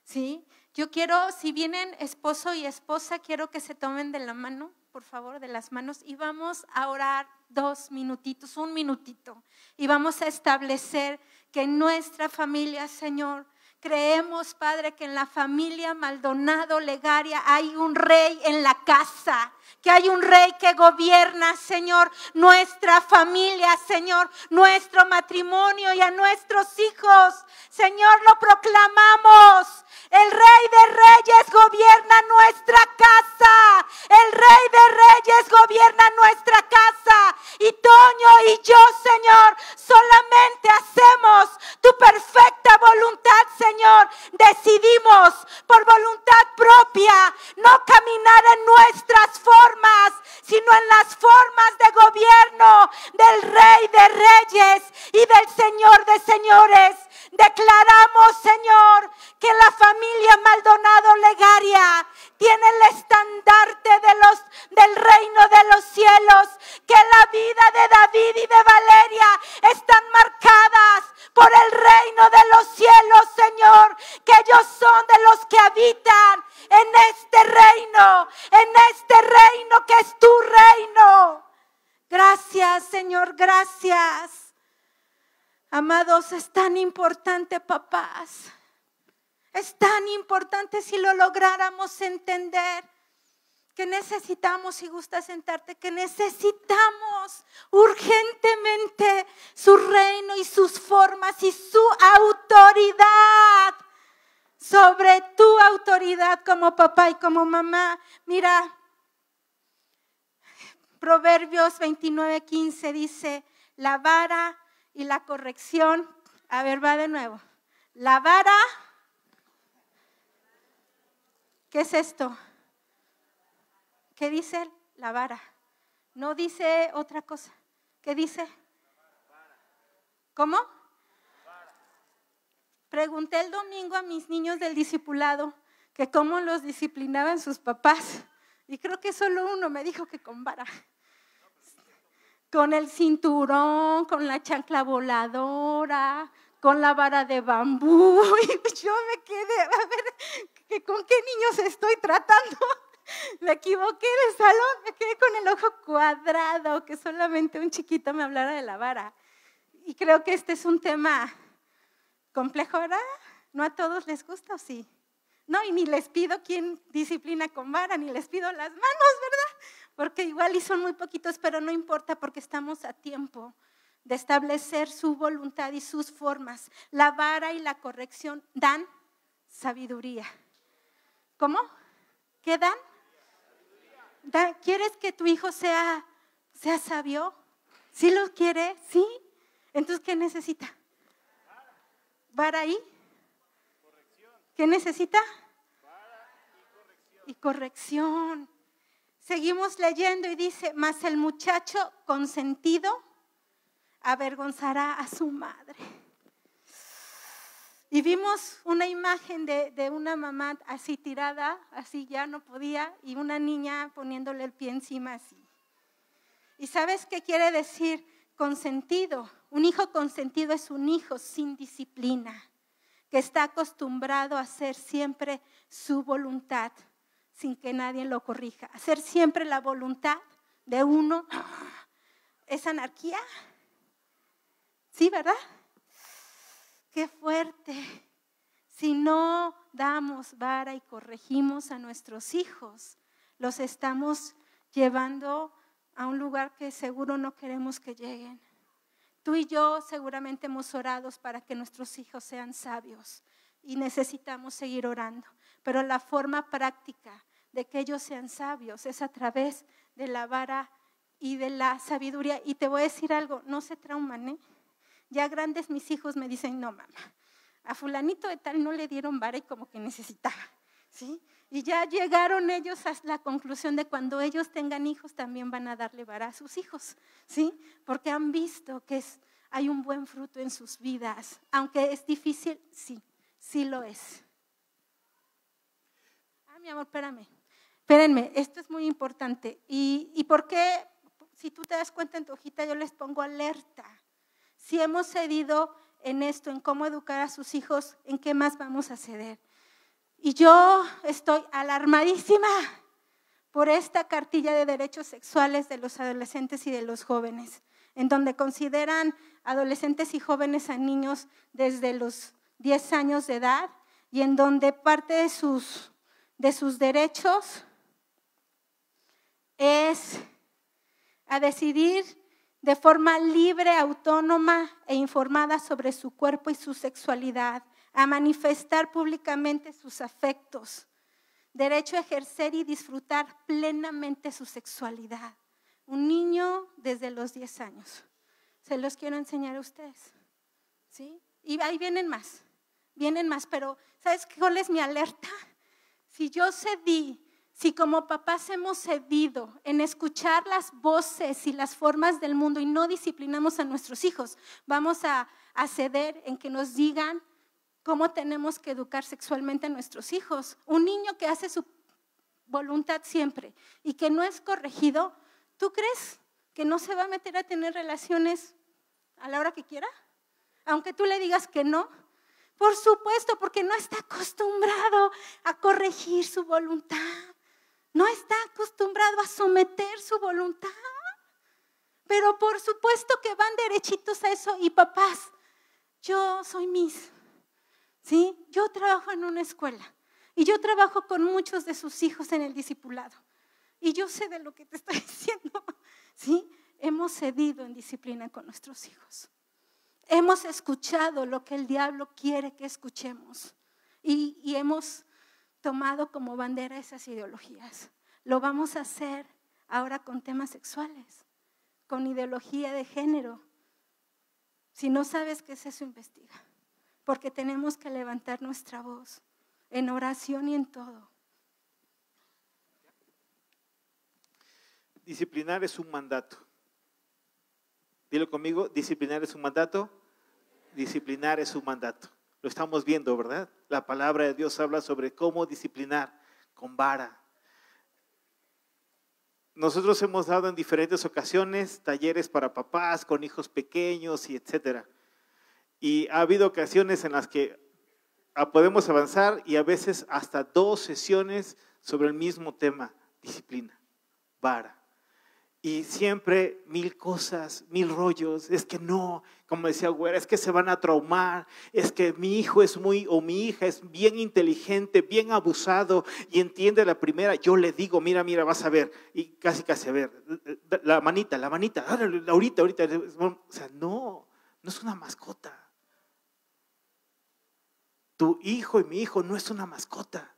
¿sí? Yo quiero, si vienen esposo y esposa, quiero que se tomen de la mano, por favor, de las manos, y vamos a orar 2 minutitos, 1 minutito, y vamos a establecer que en nuestra familia, Señor, creemos, Padre, que en la familia Maldonado Legaria hay un rey en la casa, que hay un rey que gobierna, Señor, nuestra familia, Señor, nuestro matrimonio y a nuestros hijos. Señor, lo proclamamos. El Rey de Reyes gobierna nuestra casa. El Rey de Reyes gobierna nuestra casa. Y Toño y yo, Señor, solamente hacemos tu perfecta voluntad, Señor. Decidimos por voluntad propia no caminar en nuestras formas, sino en las formas de gobierno del Rey de Reyes y del Señor de Señores. Declaramos, Señor, que la familia Maldonado Legaria tiene el estandarte del reino de los cielos, que la vida de David y de Valeria están marcadas por el reino de los cielos, Señor, que ellos son de los que habitan en este reino que es tu reino. Gracias, Señor, gracias. Amados, es tan importante, papás, es tan importante si lo lográramos entender, que necesitamos, si gusta sentarte, que necesitamos urgentemente su reino y sus formas y su autoridad sobre tu autoridad como papá y como mamá. Mira, Proverbios 29:15 dice, la vara y la corrección, a ver, va de nuevo. La vara, ¿qué es esto? ¿Qué dice la vara? No dice otra cosa. ¿Qué dice? ¿Cómo? Pregunté el domingo a mis niños del discipulado que cómo los disciplinaban sus papás. Y creo que solo uno me dijo que con vara. Con el cinturón, con la chancla voladora, con la vara de bambú. Y yo me quedé, a ver, ¿con qué niños estoy tratando? Me equivoqué de salón, me quedé con el ojo cuadrado, que solamente un chiquito me hablara de la vara. Y creo que este es un tema complejo, ¿verdad? ¿No a todos les gusta o sí? No, y ni les pido quién disciplina con vara, ni les pido las manos, ¿verdad? Porque igual y son muy poquitos, pero no importa porque estamos a tiempo de establecer su voluntad y sus formas. La vara y la corrección dan sabiduría. ¿Cómo? ¿Qué dan? ¿Quieres que tu hijo sea sabio? ¿Sí lo quiere? ¿Sí? Entonces, ¿qué necesita? ¿Vara y? ¿Qué necesita? Y corrección. Seguimos leyendo y dice, mas el muchacho consentido avergonzará a su madre. Y vimos una imagen de una mamá así tirada, así ya no podía, y una niña poniéndole el pie encima así. ¿Y sabes qué quiere decir consentido? Un hijo consentido es un hijo sin disciplina, que está acostumbrado a hacer siempre su voluntad, sin que nadie lo corrija. Hacer siempre la voluntad de uno, ¿es anarquía? ¿Sí, verdad? ¡Qué fuerte! Si no damos vara y corregimos a nuestros hijos, los estamos llevando a un lugar que seguro no queremos que lleguen. Tú y yo seguramente hemos orado para que nuestros hijos sean sabios y necesitamos seguir orando. Pero la forma práctica de que ellos sean sabios es a través de la vara y de la sabiduría. Y te voy a decir algo, no se trauman, ¿eh? Ya grandes mis hijos me dicen, no mamá, a fulanito de tal no le dieron vara y como que necesitaba, ¿sí? Y ya llegaron ellos a la conclusión de cuando ellos tengan hijos también van a darle vara a sus hijos, ¿sí? Porque han visto que hay un buen fruto en sus vidas. Aunque es difícil, sí, sí lo es. Mi amor, espérenme, esto es muy importante. ¿Y por qué? Si tú te das cuenta en tu hojita, yo les pongo alerta. Si hemos cedido en esto, en cómo educar a sus hijos, ¿en qué más vamos a ceder? Y yo estoy alarmadísima por esta cartilla de derechos sexuales de los adolescentes y de los jóvenes, en donde consideran adolescentes y jóvenes a niños desde los 10 años de edad y en donde parte de sus derechos es a decidir de forma libre, autónoma e informada sobre su cuerpo y su sexualidad, a manifestar públicamente sus afectos, derecho a ejercer y disfrutar plenamente su sexualidad. Un niño desde los 10 años. Se los quiero enseñar a ustedes, ¿sí? Y ahí vienen más, pero ¿sabes cuál es mi alerta? Si yo cedí, si como papás hemos cedido en escuchar las voces y las formas del mundo y no disciplinamos a nuestros hijos, vamos a ceder en que nos digan cómo tenemos que educar sexualmente a nuestros hijos. Un niño que hace su voluntad siempre y que no es corregido, ¿tú crees que no se va a meter a tener relaciones a la hora que quiera? Aunque tú le digas que no. Por supuesto, porque no está acostumbrado a corregir su voluntad. No está acostumbrado a someter su voluntad. Pero por supuesto que van derechitos a eso. Y papás, yo soy Miss, ¿sí? Yo trabajo en una escuela y yo trabajo con muchos de sus hijos en el discipulado. Y yo sé de lo que te estoy diciendo, ¿sí? Hemos cedido en disciplina con nuestros hijos. Hemos escuchado lo que el diablo quiere que escuchemos y hemos tomado como bandera esas ideologías. Lo vamos a hacer ahora con temas sexuales, con ideología de género. Si no sabes qué es eso, investiga, porque tenemos que levantar nuestra voz en oración y en todo. Disciplinar es un mandato. Dilo conmigo, disciplinar es un mandato. Disciplinar es un mandato. Lo estamos viendo, ¿verdad? La palabra de Dios habla sobre cómo disciplinar con vara. Nosotros hemos dado en diferentes ocasiones talleres para papás con hijos pequeños y etcétera. Y ha habido ocasiones en las que podemos avanzar y a veces hasta 2 sesiones sobre el mismo tema, disciplina, vara. Y siempre 1000 cosas, 1000 rollos, es que no, como decía Güera, es que se van a traumar, es que mi hijo es mi hija es bien inteligente, bien abusado y entiende la primera, yo le digo, mira, vas a ver, y casi a ver, la manita, ahorita, o sea, no es una mascota. Tu hijo y mi hijo no es una mascota,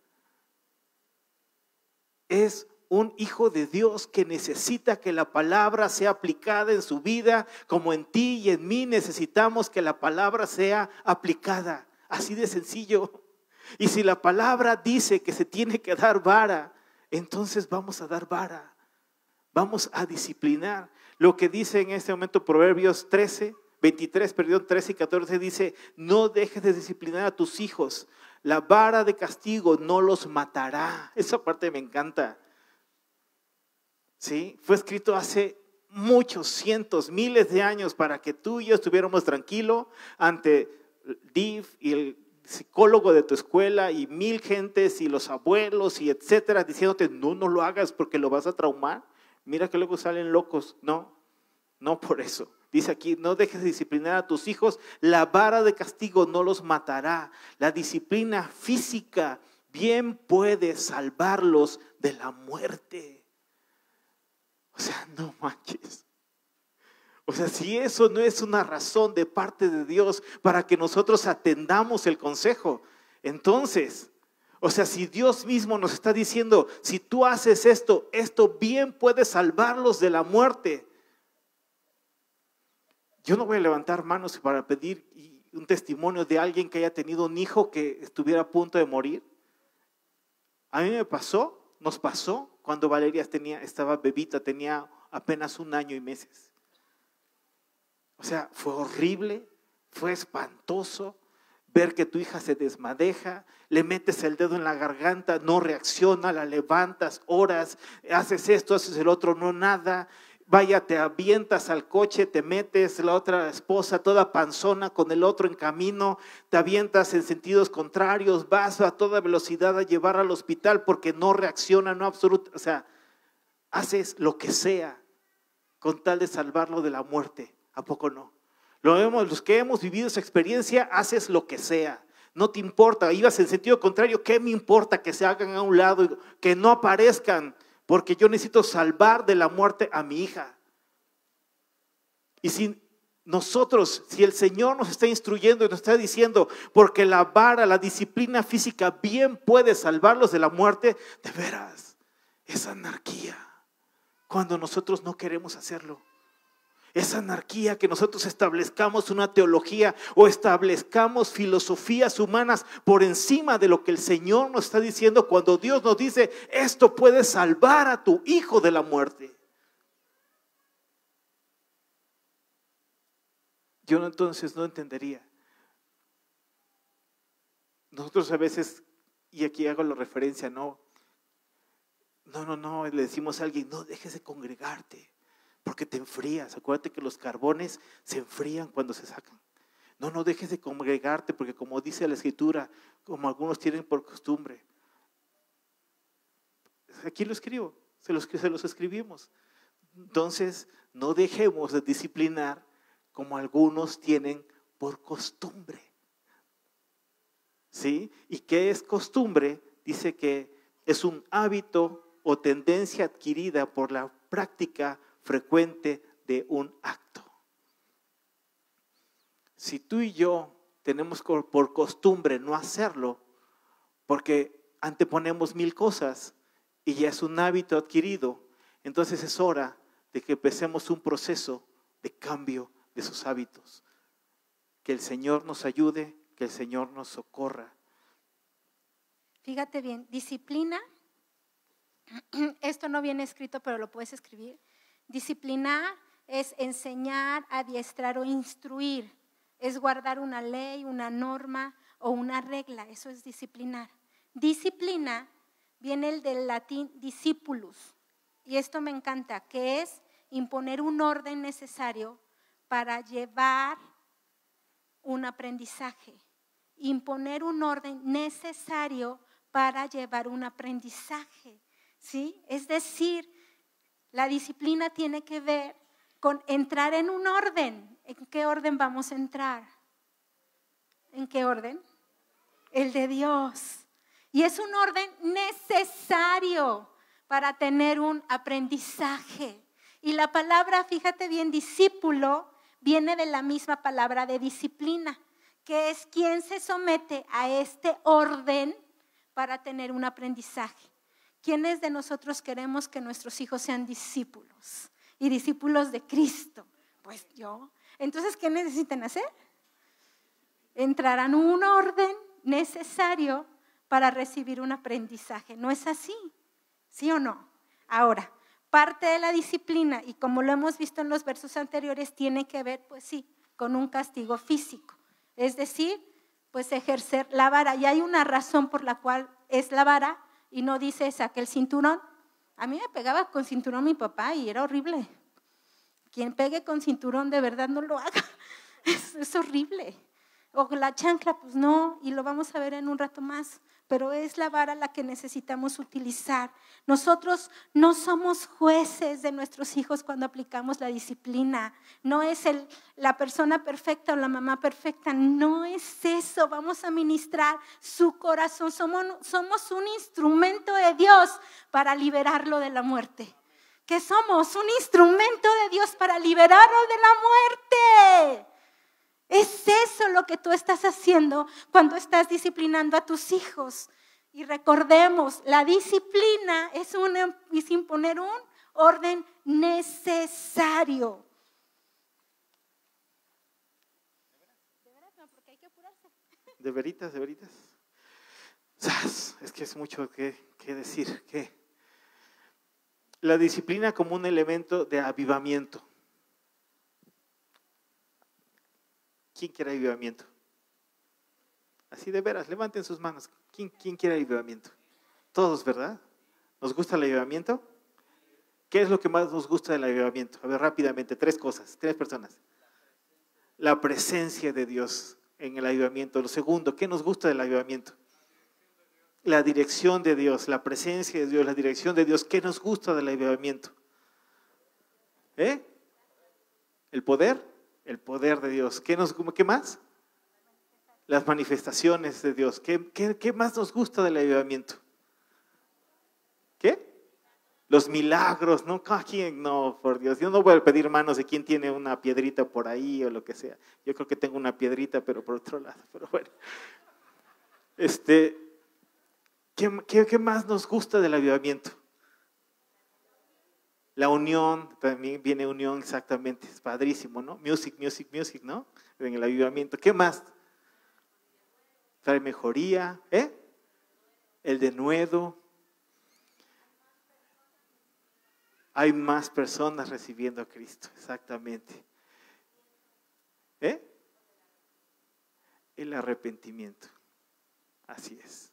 es un hijo de Dios que necesita que la palabra sea aplicada en su vida, como en ti y en mí necesitamos que la palabra sea aplicada, así de sencillo. Y si la palabra dice que se tiene que dar vara, entonces vamos a dar vara, vamos a disciplinar. Lo que dice en este momento Proverbios 13 y 14 dice, no dejes de disciplinar a tus hijos, la vara de castigo no los matará. Esa parte me encanta. ¿Sí? Fue escrito hace muchos, cientos, miles de años para que tú y yo estuviéramos tranquilos ante Div y el psicólogo de tu escuela y 1000 gentes y los abuelos y etcétera, diciéndote no lo hagas porque lo vas a traumar. Mira que luego salen locos. No por eso. Dice aquí, no dejes de disciplinar a tus hijos, la vara de castigo no los matará. La disciplina física bien puede salvarlos de la muerte. O sea, no manches. O sea, si eso no es una razón de parte de Dios para que nosotros atendamos el consejo, entonces, o sea, si Dios mismo nos está diciendo, si tú haces esto bien puede salvarlos de la muerte. Yo no voy a levantar manos para pedir un testimonio de alguien que haya tenido un hijo que estuviera a punto de morir. A mí nos pasó cuando Valeria estaba bebita, tenía apenas 1 año y meses. O sea, fue horrible, fue espantoso ver que tu hija se desmadeja, le metes el dedo en la garganta, no reacciona, la levantas, oras, haces esto, haces el otro, no nada. Vaya, te avientas al coche, te metes, la otra esposa toda panzona con el otro en camino, te avientas en sentidos contrarios, vas a toda velocidad a llevar al hospital porque no reacciona, no absoluta, o sea, haces lo que sea con tal de salvarlo de la muerte. ¿A poco no? Los que hemos vivido esa experiencia, haces lo que sea. No te importa, ibas en sentido contrario, ¿qué me importa que se hagan a un lado, que no aparezcan? Porque yo necesito salvar de la muerte a mi hija. Y si el Señor nos está instruyendo y nos está diciendo, porque la vara, la disciplina física bien puede salvarlos de la muerte, de veras, es anarquía cuando nosotros no queremos hacerlo. Es anarquía que nosotros establezcamos una teología o establezcamos filosofías humanas por encima de lo que el Señor nos está diciendo cuando Dios nos dice, esto puede salvar a tu hijo de la muerte. Yo entonces no entendería. Nosotros a veces, y aquí hago la referencia, no, le decimos a alguien, no dejes de congregarte. Porque te enfrías. Acuérdate que los carbones se enfrían cuando se sacan. No dejes de congregarte porque como dice la Escritura, como algunos tienen por costumbre. Aquí lo escribo, se los escribimos. Entonces, no dejemos de disciplinar como algunos tienen por costumbre. ¿Sí? ¿Y qué es costumbre? Dice que es un hábito o tendencia adquirida por la práctica frecuente de un acto. Si tú y yo tenemos por costumbre no hacerlo, porque anteponemos 1000 cosas y ya es un hábito adquirido, entonces es hora de que empecemos un proceso de cambio de esos hábitos. Que el Señor nos ayude, que el Señor nos socorra. Fíjate bien, disciplina, esto no viene escrito, pero lo puedes escribir. Disciplinar es enseñar, adiestrar o instruir. Es guardar una ley, una norma o una regla. Eso es disciplinar. Disciplina viene del latín discipulus. Y esto me encanta, que es imponer un orden necesario para llevar un aprendizaje. Imponer un orden necesario para llevar un aprendizaje. ¿Sí? Es decir, la disciplina tiene que ver con entrar en un orden. ¿En qué orden vamos a entrar? ¿En qué orden? El de Dios. Y es un orden necesario para tener un aprendizaje. Y la palabra, fíjate bien, discípulo, viene de la misma palabra de disciplina, que es quien se somete a este orden para tener un aprendizaje. ¿Quiénes de nosotros queremos que nuestros hijos sean discípulos y discípulos de Cristo? Pues yo. Entonces, ¿qué necesitan hacer? Entrarán en un orden necesario para recibir un aprendizaje. ¿No es así? ¿Sí o no? Ahora, parte de la disciplina, y como lo hemos visto en los versos anteriores, tiene que ver, pues sí, con un castigo físico. Es decir, pues ejercer la vara. Y hay una razón por la cual es la vara. Y no dice, saque el cinturón. A mí me pegaba con cinturón mi papá y era horrible. Quien pegue con cinturón de verdad no lo haga. Es horrible. O la chancla, pues no, y lo vamos a ver en un rato más. Pero es la vara la que necesitamos utilizar. Nosotros no somos jueces de nuestros hijos cuando aplicamos la disciplina. No es la persona perfecta o la mamá perfecta. No es eso. Vamos a ministrar su corazón. Somos un instrumento de Dios para liberarlo de la muerte. Que somos un instrumento de Dios para liberarlo de la muerte. Es eso lo que tú estás haciendo cuando estás disciplinando a tus hijos. Y recordemos, la disciplina es imponer un orden necesario. ¿De veras? No, porque hay que apurarse. ¿De veritas? Es que es mucho que ¿qué decir? ¿Qué? La disciplina como un elemento de avivamiento. ¿Quién quiere avivamiento? Así de veras, levanten sus manos. ¿Quién quiere avivamiento? Todos, ¿verdad? ¿Nos gusta el avivamiento? ¿Qué es lo que más nos gusta del avivamiento? A ver, rápidamente, 3 cosas, 3 personas. La presencia de Dios en el avivamiento. Lo segundo, ¿qué nos gusta del avivamiento? La dirección de Dios, la presencia de Dios, la dirección de Dios. ¿Qué nos gusta del avivamiento? ¿El poder? El poder de Dios. ¿Qué más? Las manifestaciones de Dios. ¿Qué más nos gusta del avivamiento? ¿Qué? Los milagros, ¿no? ¿Quién? No, por Dios. Yo no voy a pedir manos de quién tiene una piedrita por ahí o lo que sea. Yo creo que tengo una piedrita, pero por otro lado. Pero bueno. ¿Qué más nos gusta del avivamiento? La unión, también viene unión exactamente, es padrísimo, ¿no? Music, ¿no? En el avivamiento. ¿Qué más? Trae mejoría, el denuedo. Hay más personas recibiendo a Cristo, exactamente. El arrepentimiento, así es.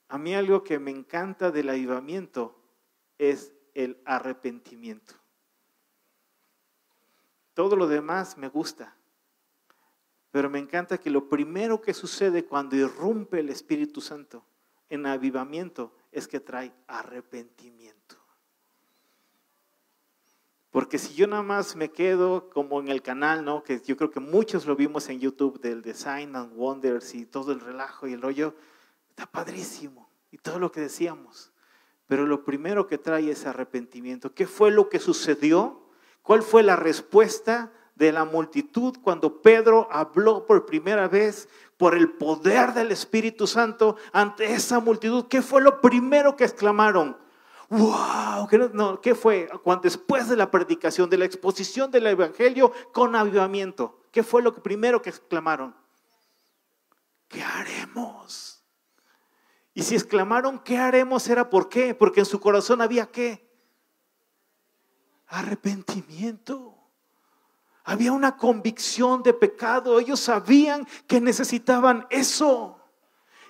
A mí algo que me encanta del avivamiento es el arrepentimiento. Todo lo demás me gusta, pero me encanta que lo primero que sucede cuando irrumpe el Espíritu Santo en avivamiento es que trae arrepentimiento. Porque si yo nada más me quedo como en el canal, ¿no? Que yo creo que muchos lo vimos en YouTube del Signs and Wonders y todo el relajo y el rollo, está padrísimo y todo lo que decíamos. Pero lo primero que trae es arrepentimiento. ¿Qué fue lo que sucedió? ¿Cuál fue la respuesta de la multitud cuando Pedro habló por primera vez por el poder del Espíritu Santo ante esa multitud? ¿Qué fue lo primero que exclamaron? ¡Wow! ¿Qué fue? Cuando después de la predicación, de la exposición del Evangelio con avivamiento, ¿qué fue lo primero que exclamaron? ¿Qué haremos? Y si exclamaron ¿qué haremos? Era ¿por qué? Porque en su corazón había ¿qué? Arrepentimiento. Había una convicción de pecado. Ellos sabían que necesitaban eso.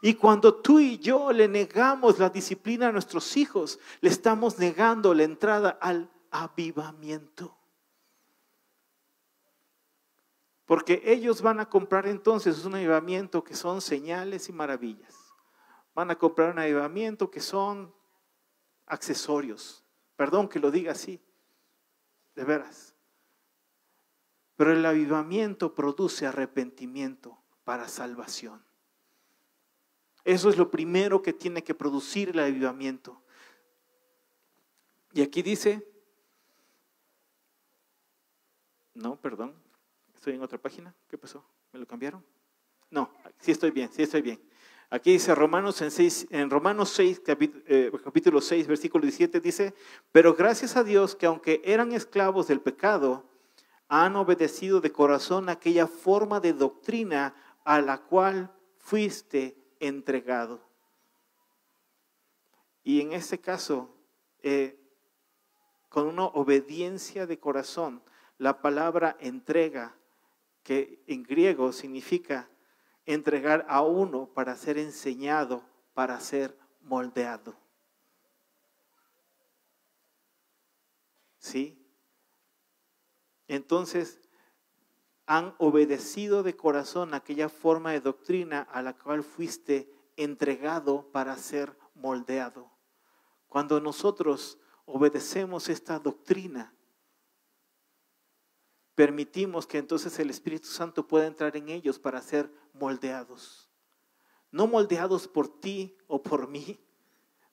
Y cuando tú y yo le negamos la disciplina a nuestros hijos, le estamos negando la entrada al avivamiento. Porque ellos van a comprar entonces un avivamiento que son señales y maravillas. Van a comprar un avivamiento que son accesorios. Perdón que lo diga así, de veras. Pero el avivamiento produce arrepentimiento para salvación. Eso es lo primero que tiene que producir el avivamiento. Y aquí dice, no, perdón, estoy en otra página. ¿Qué pasó? ¿Me lo cambiaron? No, sí estoy bien. Aquí dice en Romanos 6, capítulo 6, versículo 17, dice, pero gracias a Dios que aunque eran esclavos del pecado, han obedecido de corazón aquella forma de doctrina a la cual fuiste entregado. Y en este caso, con una obediencia de corazón, la palabra entrega, que en griego significa entregar a uno para ser enseñado, para ser moldeado. ¿Sí? Entonces, han obedecido de corazón aquella forma de doctrina a la cual fuiste entregado para ser moldeado. Cuando nosotros obedecemos esta doctrina, permitimos que entonces el Espíritu Santo pueda entrar en ellos para ser moldeados. No moldeados por ti o por mí,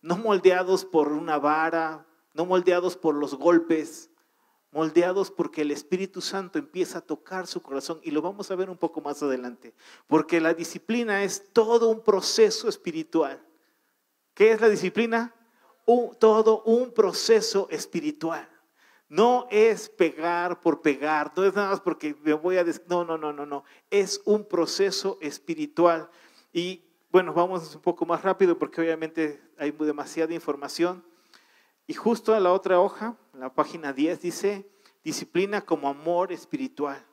no moldeados por una vara, no moldeados por los golpes, moldeados porque el Espíritu Santo empieza a tocar su corazón, y lo vamos a ver un poco más adelante, porque la disciplina es todo un proceso espiritual. ¿Qué es la disciplina? Todo un proceso espiritual. No es pegar por pegar, no es nada más porque me voy a no, es un proceso espiritual. Y bueno, vamos un poco más rápido porque obviamente hay demasiada información. Y justo en la otra hoja, en la página 10, dice, disciplina como amor espiritual.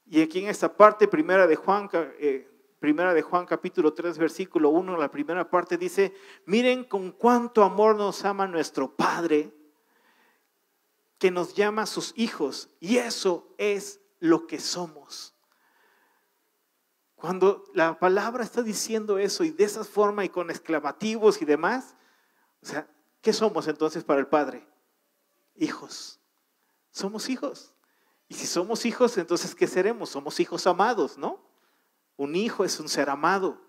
Y aquí en esta parte, Primera de Juan capítulo 3, versículo 1, la primera parte dice, miren con cuánto amor nos ama nuestro Padre, que nos llama sus hijos, y eso es lo que somos. Cuando la palabra está diciendo eso y de esa forma y con exclamativos y demás, o sea, ¿qué somos entonces para el Padre? Hijos. Somos hijos. Y si somos hijos, entonces ¿qué seremos? Somos hijos amados, ¿no? Un hijo es un ser amado.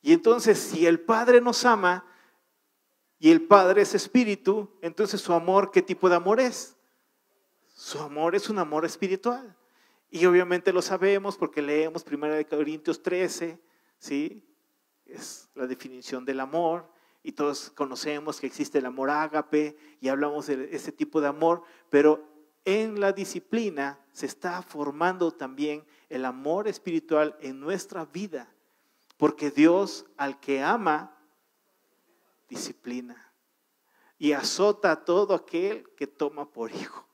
Y entonces, si el Padre nos ama y el Padre es espíritu, entonces su amor, ¿qué tipo de amor es? Su amor es un amor espiritual. Y obviamente lo sabemos porque leemos 1 Corintios 13, ¿sí? Es la definición del amor. Y todos conocemos que existe el amor ágape y hablamos de ese tipo de amor, pero en la disciplina se está formando también el amor espiritual en nuestra vida, porque Dios al que ama, disciplina y azota a todo aquel que toma por hijo.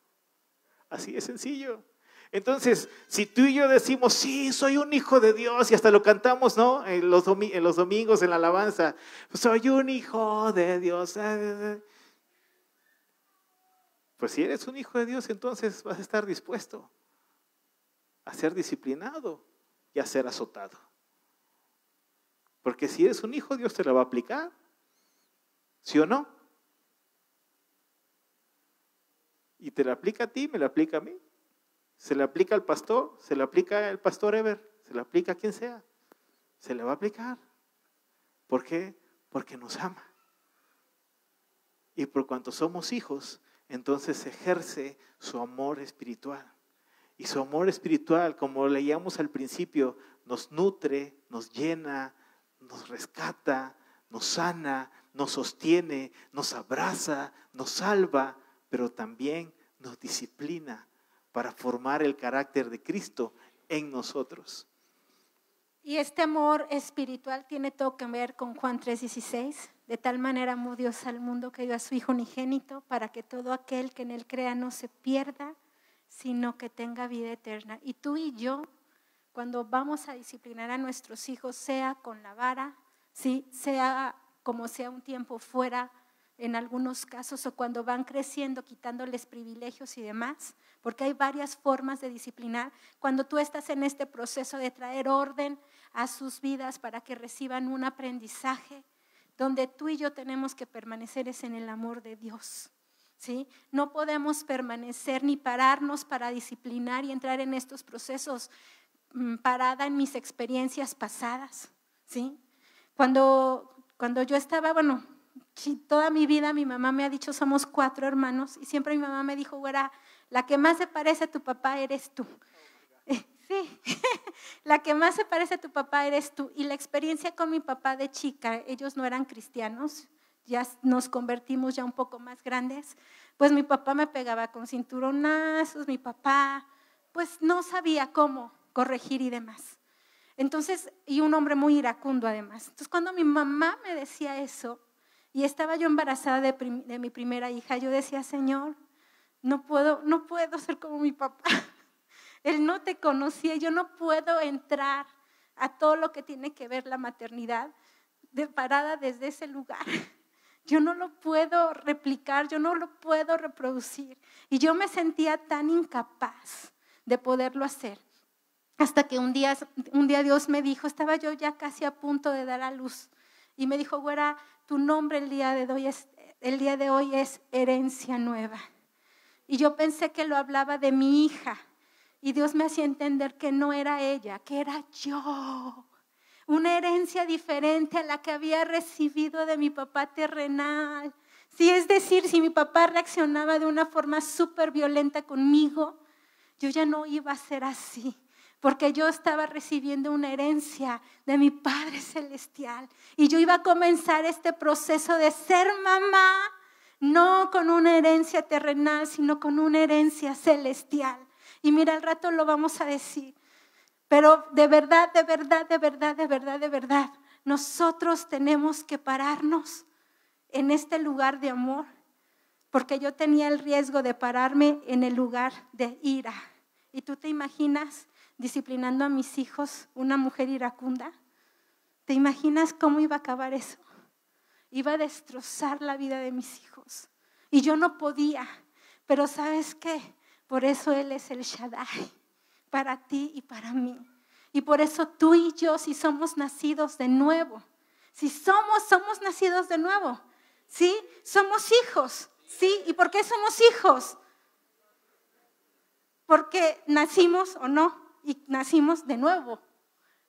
Así de sencillo. Entonces, si tú y yo decimos, sí, soy un hijo de Dios, y hasta lo cantamos, ¿no? En los domingos, en la alabanza, soy un hijo de Dios. Pues si eres un hijo de Dios, entonces vas a estar dispuesto a ser disciplinado y a ser azotado. Porque si eres un hijo, Dios te la va a aplicar. ¿Sí o no? Y te la aplica a ti, me la aplica a mí. Se le aplica al pastor, se le aplica al pastor Ever, se le aplica a quien sea. Se le va a aplicar. ¿Por qué? Porque nos ama. Y por cuanto somos hijos, entonces ejerce su amor espiritual. Y su amor espiritual, como leíamos al principio, nos nutre, nos llena, nos rescata, nos sana, nos sostiene, nos abraza, nos salva, pero también nos disciplina para formar el carácter de Cristo en nosotros. Y este amor espiritual tiene todo que ver con Juan 3:16. De tal manera amó Dios al mundo que dio a su Hijo unigénito para que todo aquel que en él crea no se pierda, sino que tenga vida eterna. Y tú y yo, cuando vamos a disciplinar a nuestros hijos, sea con la vara, ¿sí? Sea como sea un tiempo fuera, en algunos casos, o cuando van creciendo, quitándoles privilegios y demás, porque hay varias formas de disciplinar. Cuando tú estás en este proceso de traer orden a sus vidas para que reciban un aprendizaje, donde tú y yo tenemos que permanecer es en el amor de Dios, ¿sí? No podemos permanecer ni pararnos para disciplinar y entrar en estos procesos parada en mis experiencias pasadas, ¿sí? Cuando yo estaba, toda mi vida mi mamá me ha dicho, somos 4 hermanos, y siempre mi mamá me dijo, güera, la que más se parece a tu papá eres tú. Sí, la que más se parece a tu papá eres tú. Y la experiencia con mi papá de chica, ellos no eran cristianos, ya nos convertimos ya un poco más grandes, pues mi papá me pegaba con cinturonazos, mi papá pues no sabía cómo corregir y demás. Entonces, y un hombre muy iracundo además. Entonces, cuando mi mamá me decía eso, y estaba yo embarazada de mi primera hija, yo decía, Señor, no puedo ser como mi papá. Él no te conocía, yo no puedo entrar a todo lo que tiene que ver la maternidad parada desde ese lugar. Yo no lo puedo replicar, yo no lo puedo reproducir. Y yo me sentía tan incapaz de poderlo hacer. Hasta que un día Dios me dijo, estaba yo ya casi a punto de dar a luz. Y me dijo, güera, tu nombre el día de hoy es herencia nueva. Y yo pensé que lo hablaba de mi hija. Y Dios me hacía entender que no era ella, que era yo. Una herencia diferente a la que había recibido de mi papá terrenal. Sí, es decir, si mi papá reaccionaba de una forma súper violenta conmigo, yo ya no iba a ser así. Porque yo estaba recibiendo una herencia de mi Padre Celestial. Y yo iba a comenzar este proceso de ser mamá, no con una herencia terrenal, sino con una herencia celestial. Y mira, al rato lo vamos a decir. Pero de verdad, nosotros tenemos que pararnos en este lugar de amor, porque yo tenía el riesgo de pararme en el lugar de ira. ¿Y tú te imaginas disciplinando a mis hijos una mujer iracunda? ¿Te imaginas cómo iba a acabar eso? Iba a destrozar la vida de mis hijos. Y yo no podía. Pero ¿sabes qué? Por eso Él es el Shaddai, para ti y para mí. Y por eso tú y yo, si somos nacidos de nuevo, si somos nacidos de nuevo, ¿sí? Somos hijos, ¿sí? ¿Y por qué somos hijos? Porque nacimos o no, y nacimos de nuevo,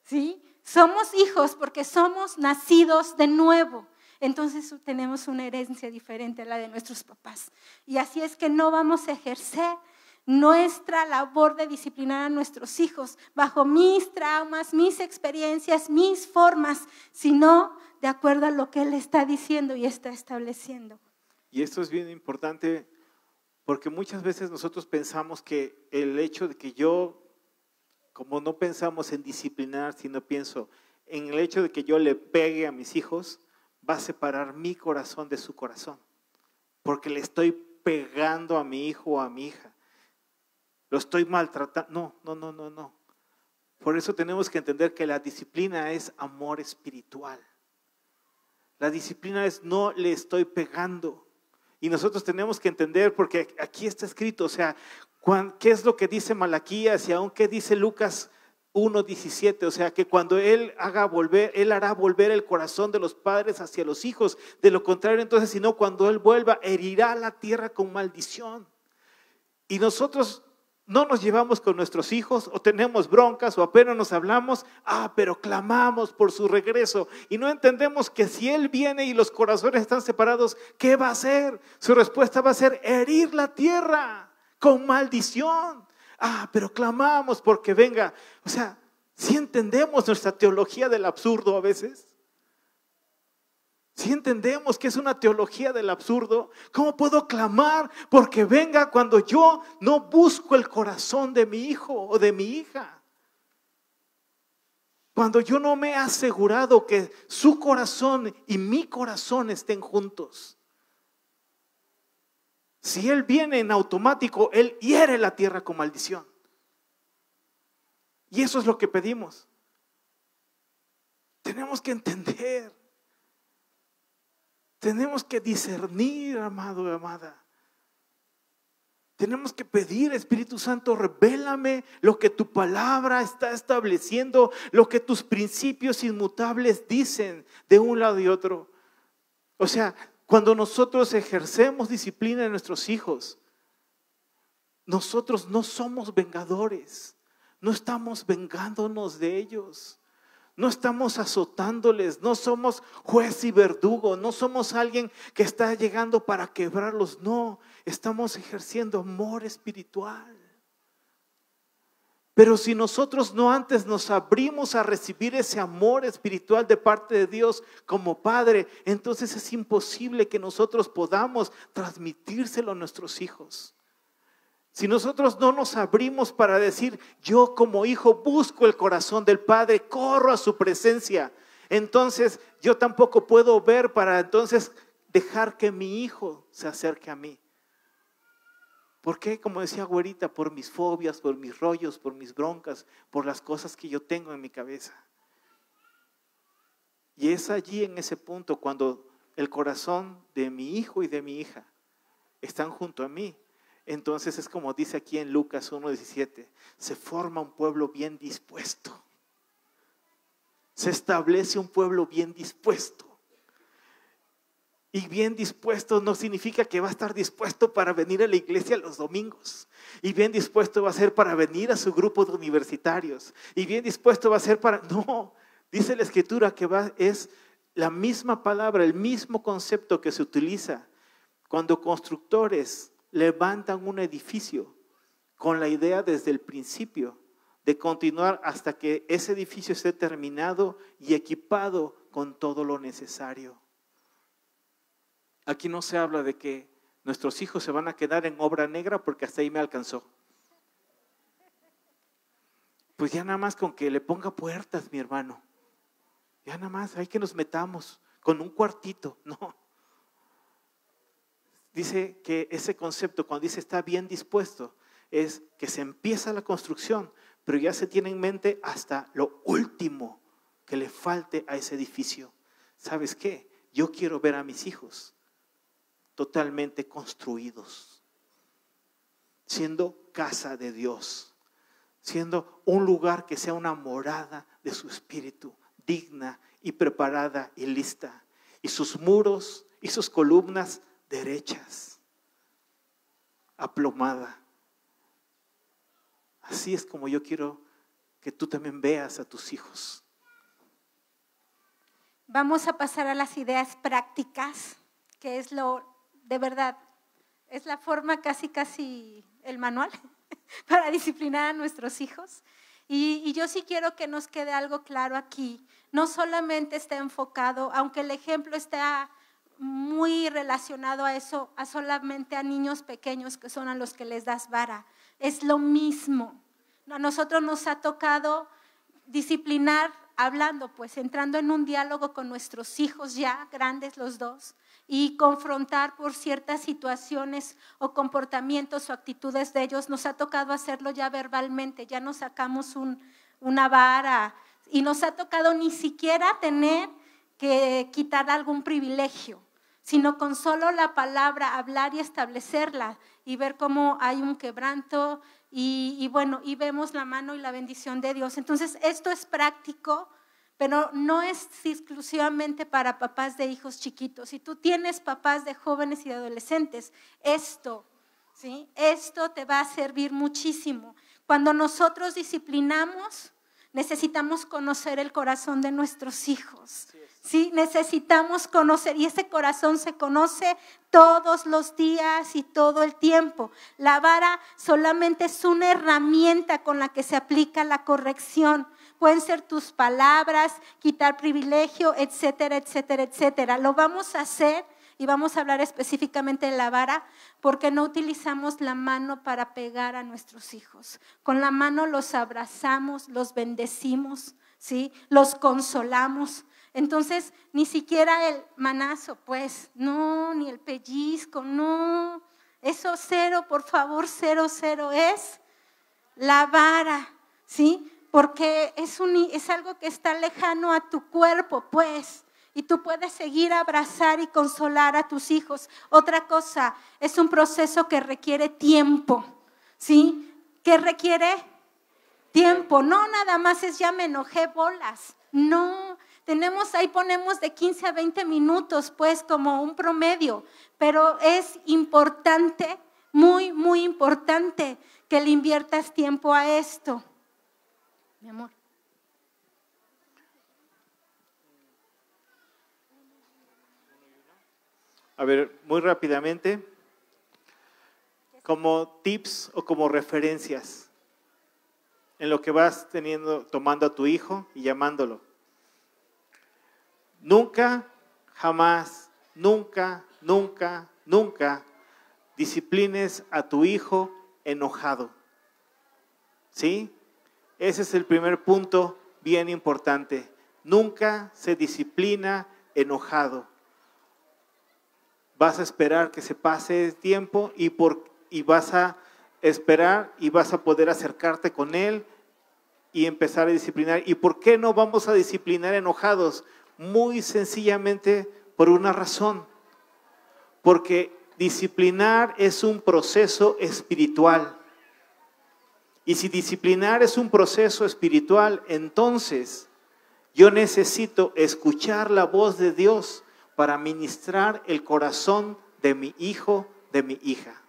¿sí? Somos hijos porque somos nacidos de nuevo. Entonces tenemos una herencia diferente a la de nuestros papás. Y así es que no vamos a ejercer nuestra labor de disciplinar a nuestros hijos bajo mis traumas, mis experiencias, mis formas, sino de acuerdo a lo que Él está diciendo y está estableciendo. Y esto es bien importante porque muchas veces nosotros pensamos que el hecho de que yo, como no pensamos en disciplinar, sino pienso en el hecho de que yo le pegue a mis hijos, va a separar mi corazón de su corazón, porque le estoy pegando a mi hijo o a mi hija. Lo estoy maltratando. No. Por eso tenemos que entender que la disciplina es amor espiritual. La disciplina es no le estoy pegando. Y nosotros tenemos que entender, porque aquí está escrito, o sea, ¿qué es lo que dice Malaquías y aún qué dice Lucas 1:17? O sea, que cuando Él hará volver el corazón de los padres hacia los hijos. De lo contrario, entonces, sino cuando Él vuelva, herirá la tierra con maldición. Y nosotros no nos llevamos con nuestros hijos, o tenemos broncas, o apenas nos hablamos, pero clamamos por su regreso. Y no entendemos que si Él viene y los corazones están separados, ¿qué va a hacer? Su respuesta va a ser herir la tierra con maldición. Pero clamamos porque venga. O sea, ¿sí entendemos nuestra teología del absurdo a veces? ¿Sí entendemos que es una teología del absurdo? ¿Cómo puedo clamar porque venga cuando yo no busco el corazón de mi hijo o de mi hija? Cuando yo no me he asegurado que su corazón y mi corazón estén juntos. Si Él viene en automático, Él hiere la tierra con maldición. Y eso es lo que pedimos. Tenemos que entender. Tenemos que discernir, amado y amada. Tenemos que pedir, Espíritu Santo, revélame lo que tu palabra está estableciendo, lo que tus principios inmutables dicen de un lado y otro. O sea, cuando nosotros ejercemos disciplina en nuestros hijos, nosotros no somos vengadores, no estamos vengándonos de ellos. No estamos azotándoles, no somos juez y verdugo, no somos alguien que está llegando para quebrarlos, no, estamos ejerciendo amor espiritual. Pero si nosotros no antes nos abrimos a recibir ese amor espiritual de parte de Dios como Padre, entonces es imposible que nosotros podamos transmitírselo a nuestros hijos. Si nosotros no nos abrimos para decir, yo como hijo busco el corazón del Padre, corro a su presencia, entonces yo tampoco puedo ver para entonces dejar que mi hijo se acerque a mí. ¿Por qué? Como decía Güerita, por mis fobias, por mis rollos, por mis broncas, por las cosas que yo tengo en mi cabeza. Y es allí en ese punto cuando el corazón de mi hijo y de mi hija están junto a mí. Entonces es como dice aquí en Lucas 1:17, se forma un pueblo bien dispuesto. Se establece un pueblo bien dispuesto. Y bien dispuesto no significa que va a estar dispuesto para venir a la iglesia los domingos. Y bien dispuesto va a ser para venir a su grupo de universitarios. Y bien dispuesto va a ser para... No, dice la Escritura que es la misma palabra, el mismo concepto que se utiliza cuando constructores levantan un edificio con la idea desde el principio de continuar hasta que ese edificio esté terminado y equipado con todo lo necesario. Aquí no se habla de que nuestros hijos se van a quedar en obra negra porque hasta ahí me alcanzó. Pues ya nada más con que le ponga puertas, mi hermano. Ya nada más hay que nos metamos con un cuartito. No. Dice que ese concepto, cuando dice está bien dispuesto, es que se empieza la construcción, pero ya se tiene en mente hasta lo último que le falte a ese edificio. ¿Sabes qué? Yo quiero ver a mis hijos totalmente construidos, siendo casa de Dios, siendo un lugar que sea una morada de su espíritu, digna y preparada y lista, y sus muros y sus columnas derechas, aplomada. Así es como yo quiero que tú también veas a tus hijos. Vamos a pasar a las ideas prácticas, que es de verdad, es la forma casi el manual para disciplinar a nuestros hijos. Y yo sí quiero que nos quede algo claro aquí. No solamente está enfocado, aunque el ejemplo está muy relacionado a eso, a solamente a niños pequeños que son a los que les das vara. Es lo mismo. A nosotros nos ha tocado disciplinar hablando, pues entrando en un diálogo con nuestros hijos ya grandes los dos y confrontar por ciertas situaciones o comportamientos o actitudes de ellos. Nos ha tocado hacerlo ya verbalmente, ya nos sacamos una vara y nos ha tocado ni siquiera tener que quitar algún privilegio, sino con solo la palabra hablar y establecerla y ver cómo hay un quebranto y bueno, y vemos la mano y la bendición de Dios. Entonces esto es práctico, pero no es exclusivamente para papás de hijos chiquitos. Si tú tienes papás de jóvenes y de adolescentes, esto te va a servir muchísimo. Cuando nosotros disciplinamos, necesitamos conocer el corazón de nuestros hijos. Sí, necesitamos conocer, y ese corazón se conoce todos los días y todo el tiempo. La vara solamente es una herramienta con la que se aplica la corrección. Pueden ser tus palabras, quitar privilegio, etcétera, etcétera, etcétera. Lo vamos a hacer y vamos a hablar específicamente de la vara porque no utilizamos la mano para pegar a nuestros hijos. Con la mano los abrazamos, los bendecimos, ¿sí? Los consolamos. Entonces, ni siquiera el manazo, pues, no, ni el pellizco, no. Eso cero, por favor, cero es la vara, ¿sí? Porque es algo que está lejano a tu cuerpo, pues, y tú puedes seguir a abrazar y consolar a tus hijos. Otra cosa, es un proceso que requiere tiempo, ¿sí? ¿Qué requiere? Tiempo. No nada más es ya me enojé, bolas. No, ahí ponemos de 15 a 20 minutos, pues, como un promedio, pero es importante, muy, muy importante que le inviertas tiempo a esto. Mi amor. A ver, muy rápidamente, como tips o como referencias en lo que vas tomando a tu hijo y llamándolo. Nunca, jamás, nunca disciplines a tu hijo enojado. ¿Sí? Ese es el primer punto bien importante. Nunca se disciplina enojado. Vas a esperar que se pase el tiempo y vas a esperar y vas a poder acercarte con él y empezar a disciplinar. ¿Y por qué no vamos a disciplinar enojados? Muy sencillamente por una razón. Porque disciplinar es un proceso espiritual. Y si disciplinar es un proceso espiritual, entonces yo necesito escuchar la voz de Dios para ministrar el corazón de mi hijo, de mi hija.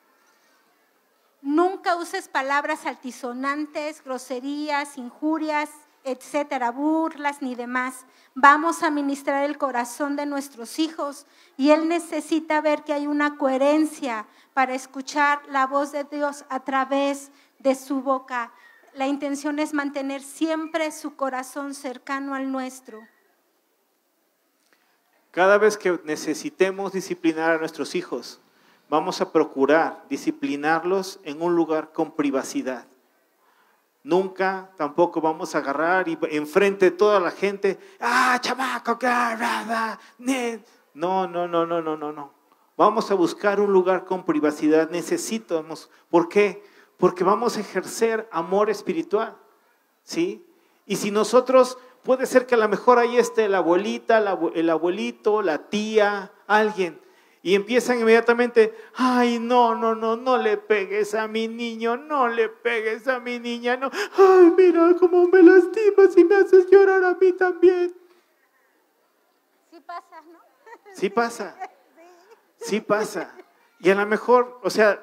Nunca uses palabras altisonantes, groserías, injurias, etcétera, burlas ni demás. Vamos a ministrar el corazón de nuestros hijos y él necesita ver que hay una coherencia para escuchar la voz de Dios a través de su boca. La intención es mantener siempre su corazón cercano al nuestro. Cada vez que necesitemos disciplinar a nuestros hijos, vamos a procurar disciplinarlos en un lugar con privacidad. Nunca tampoco vamos a agarrar y enfrente de toda la gente, chamaco, no, no, no, no, no, no, no. Vamos a buscar un lugar con privacidad. Necesitamos, ¿por qué? Porque vamos a ejercer amor espiritual, ¿sí? Y si nosotros, puede ser que a lo mejor ahí esté la abuelita, el abuelito, la tía, alguien, y empiezan inmediatamente, ay, no, no, no, no le pegues a mi niño, no le pegues a mi niña, no, ay, mira cómo me lastimas y me haces llorar a mí también. Sí pasa, ¿no? Sí pasa, sí pasa. Y a lo mejor, o sea,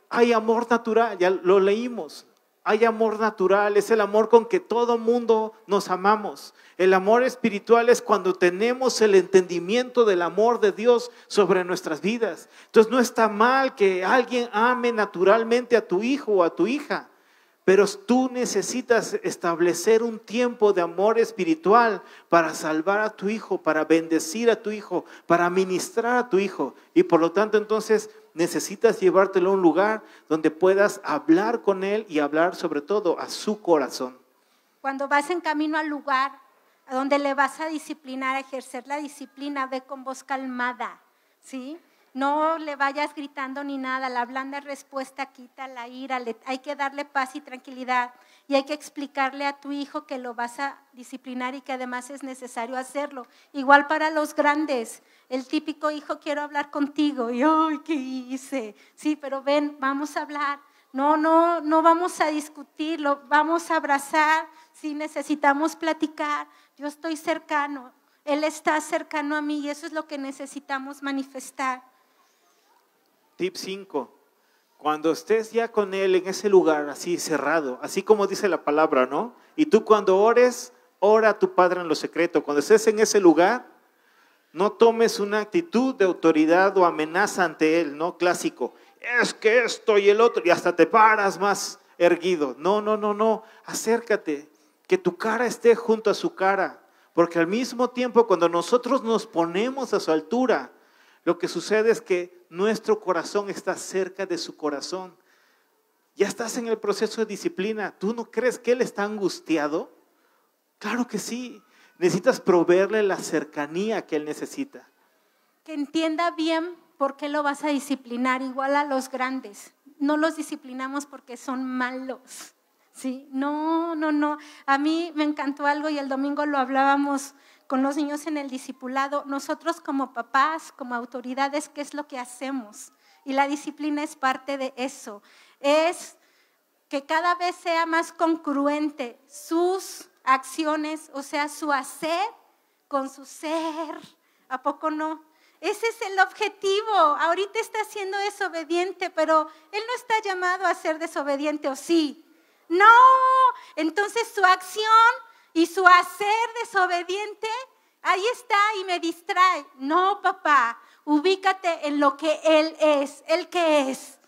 hay amor natural, ya lo leímos. Hay amor natural, es el amor con que todo mundo nos amamos. El amor espiritual es cuando tenemos el entendimiento del amor de Dios sobre nuestras vidas. Entonces no está mal que alguien ame naturalmente a tu hijo o a tu hija, pero tú necesitas establecer un tiempo de amor espiritual para salvar a tu hijo, para bendecir a tu hijo, para ministrar a tu hijo. Y por lo tanto entonces necesitas llevártelo a un lugar donde puedas hablar con él y hablar sobre todo a su corazón. Cuando vas en camino al lugar a donde le vas a disciplinar, a ejercer la disciplina, ve con voz calmada, ¿sí? No le vayas gritando ni nada, la blanda respuesta quita la ira, hay que darle paz y tranquilidad y hay que explicarle a tu hijo que lo vas a disciplinar y que además es necesario hacerlo. Igual para los grandes, el típico hijo, quiero hablar contigo, y ¡ay, qué hice! Sí, pero ven, vamos a hablar, no vamos a discutirlo, vamos a abrazar, sí, necesitamos platicar, yo estoy cercano, él está cercano a mí y eso es lo que necesitamos manifestar. Tip 5, cuando estés ya con él en ese lugar así cerrado, así como dice la palabra, ¿no? Y tú cuando ores, ora a tu Padre en lo secreto. Cuando estés en ese lugar, no tomes una actitud de autoridad o amenaza ante él, ¿no? Clásico, es que esto y el otro, y hasta te paras más erguido. No, no, no, no, acércate, que tu cara esté junto a su cara, porque al mismo tiempo cuando nosotros nos ponemos a su altura, lo que sucede es que nuestro corazón está cerca de su corazón. Ya estás en el proceso de disciplina. ¿Tú no crees que él está angustiado? Claro que sí. Necesitas proveerle la cercanía que él necesita. Que entienda bien por qué lo vas a disciplinar, igual a los grandes. No los disciplinamos porque son malos, ¿sí? No. A mí me encantó algo y el domingo lo hablábamos con los niños en el discipulado. Nosotros como papás, como autoridades, ¿qué es lo que hacemos? Y la disciplina es parte de eso. Es que cada vez sea más congruente sus acciones, o sea, su hacer con su ser. ¿A poco no? Ese es el objetivo. Ahorita está siendo desobediente, pero él no está llamado a ser desobediente, ¿o sí? No. Entonces su acción y su hacer desobediente, ahí está y me distrae. No, papá, ubícate en lo que él es. ¿Él qué es?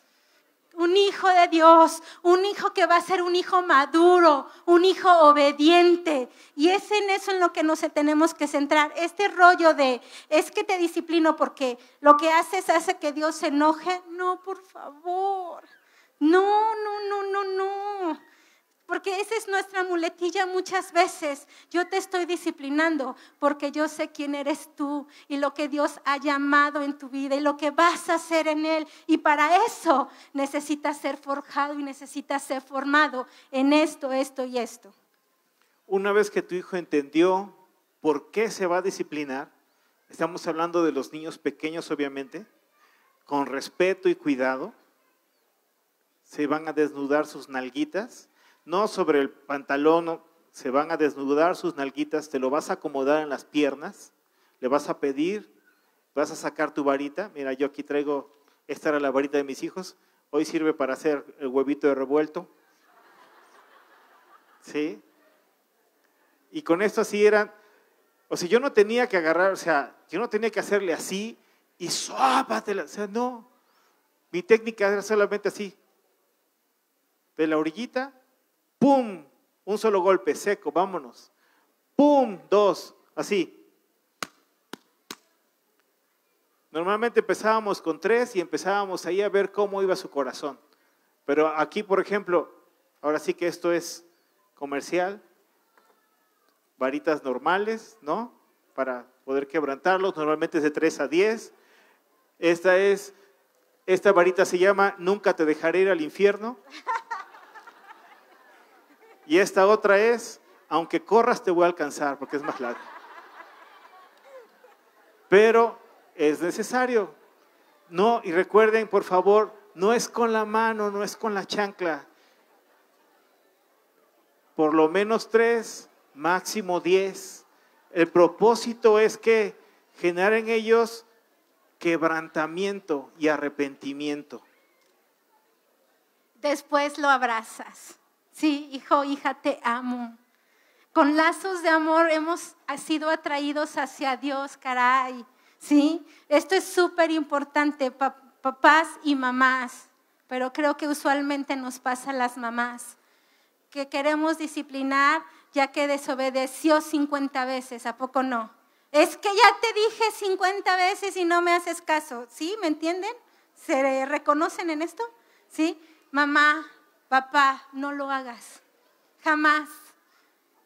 Un hijo de Dios, un hijo que va a ser un hijo maduro, un hijo obediente. Y es en eso en lo que nos tenemos que centrar. Este rollo de, es que te disciplino porque lo que haces hace que Dios se enoje. No, por favor. No. Porque esa es nuestra muletilla muchas veces. Yo te estoy disciplinando porque yo sé quién eres tú y lo que Dios ha llamado en tu vida y lo que vas a hacer en Él. Y para eso necesitas ser forjado y necesitas ser formado en esto y esto. Una vez que tu hijo entendió por qué se va a disciplinar, estamos hablando de los niños pequeños obviamente, con respeto y cuidado, se van a desnudar sus nalguitas. No sobre el pantalón, se van a desnudar sus nalguitas, te lo vas a acomodar en las piernas, le vas a pedir, vas a sacar tu varita. Mira, yo aquí traigo, esta era la varita de mis hijos, hoy sirve para hacer el huevito de revuelto. ¿Sí? Y con esto así eran, o sea, yo no tenía que agarrar, o sea, yo no tenía que hacerle así y suápatela, o sea, no. Mi técnica era solamente así, de la orillita, ¡pum! Un solo golpe, seco, vámonos. ¡Pum! 2, así. Normalmente empezábamos con 3 y empezábamos ahí a ver cómo iba su corazón. Pero aquí, por ejemplo, Ahora sí que esto es comercial, varitas normales, ¿no? Para poder quebrantarlos, normalmente es de 3 a 10. Esta varita se llama Nunca te dejaré ir al infierno. Y esta otra es, aunque corras te voy a alcanzar, porque es más larga. Pero es necesario. No, y recuerden, por favor, no es con la mano, no es con la chancla. Por lo menos 3, máximo 10. El propósito es que generen en ellos quebrantamiento y arrepentimiento. Después lo abrazas. Sí, hijo, hija, te amo. Con lazos de amor hemos sido atraídos hacia Dios, caray. ¿Sí? Esto es súper importante, papás y mamás, pero creo que usualmente nos pasa a las mamás, que queremos disciplinar ya que desobedeció 50 veces, ¿a poco no? Es que ya te dije 50 veces y no me haces caso, ¿sí? ¿Me entienden? ¿Se reconocen en esto? ¿Sí? Mamá, papá, no lo hagas, jamás.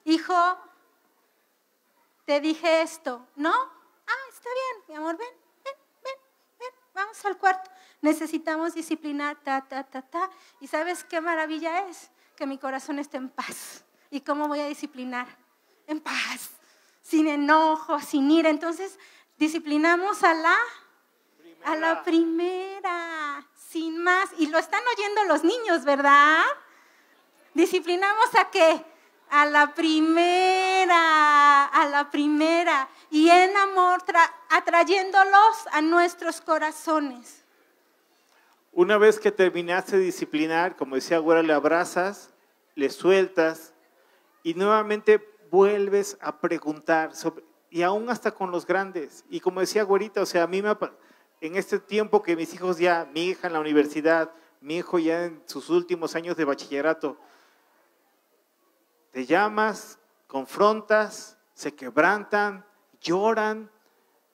Hijo, te dije esto, ¿no? Está bien, mi amor, ven, vamos al cuarto. Necesitamos disciplinar, ¿Y sabes qué maravilla es? Que mi corazón esté en paz. ¿Y cómo voy a disciplinar? En paz, sin enojo, sin ira. Entonces, disciplinamos a la primera, sin más. Y lo están oyendo los niños, ¿verdad? Disciplinamos ¿a qué? A la primera. Y en amor, atrayéndolos a nuestros corazones. Una vez que terminaste de disciplinar, como decía Güera, le abrazas, le sueltas y nuevamente vuelves a preguntar, y aún hasta con los grandes. Y como decía Güerita, o sea, a mí en este tiempo que mis hijos ya, mi hija en la universidad, mi hijo ya en sus últimos años de bachillerato, te llamas, confrontas, se quebrantan, lloran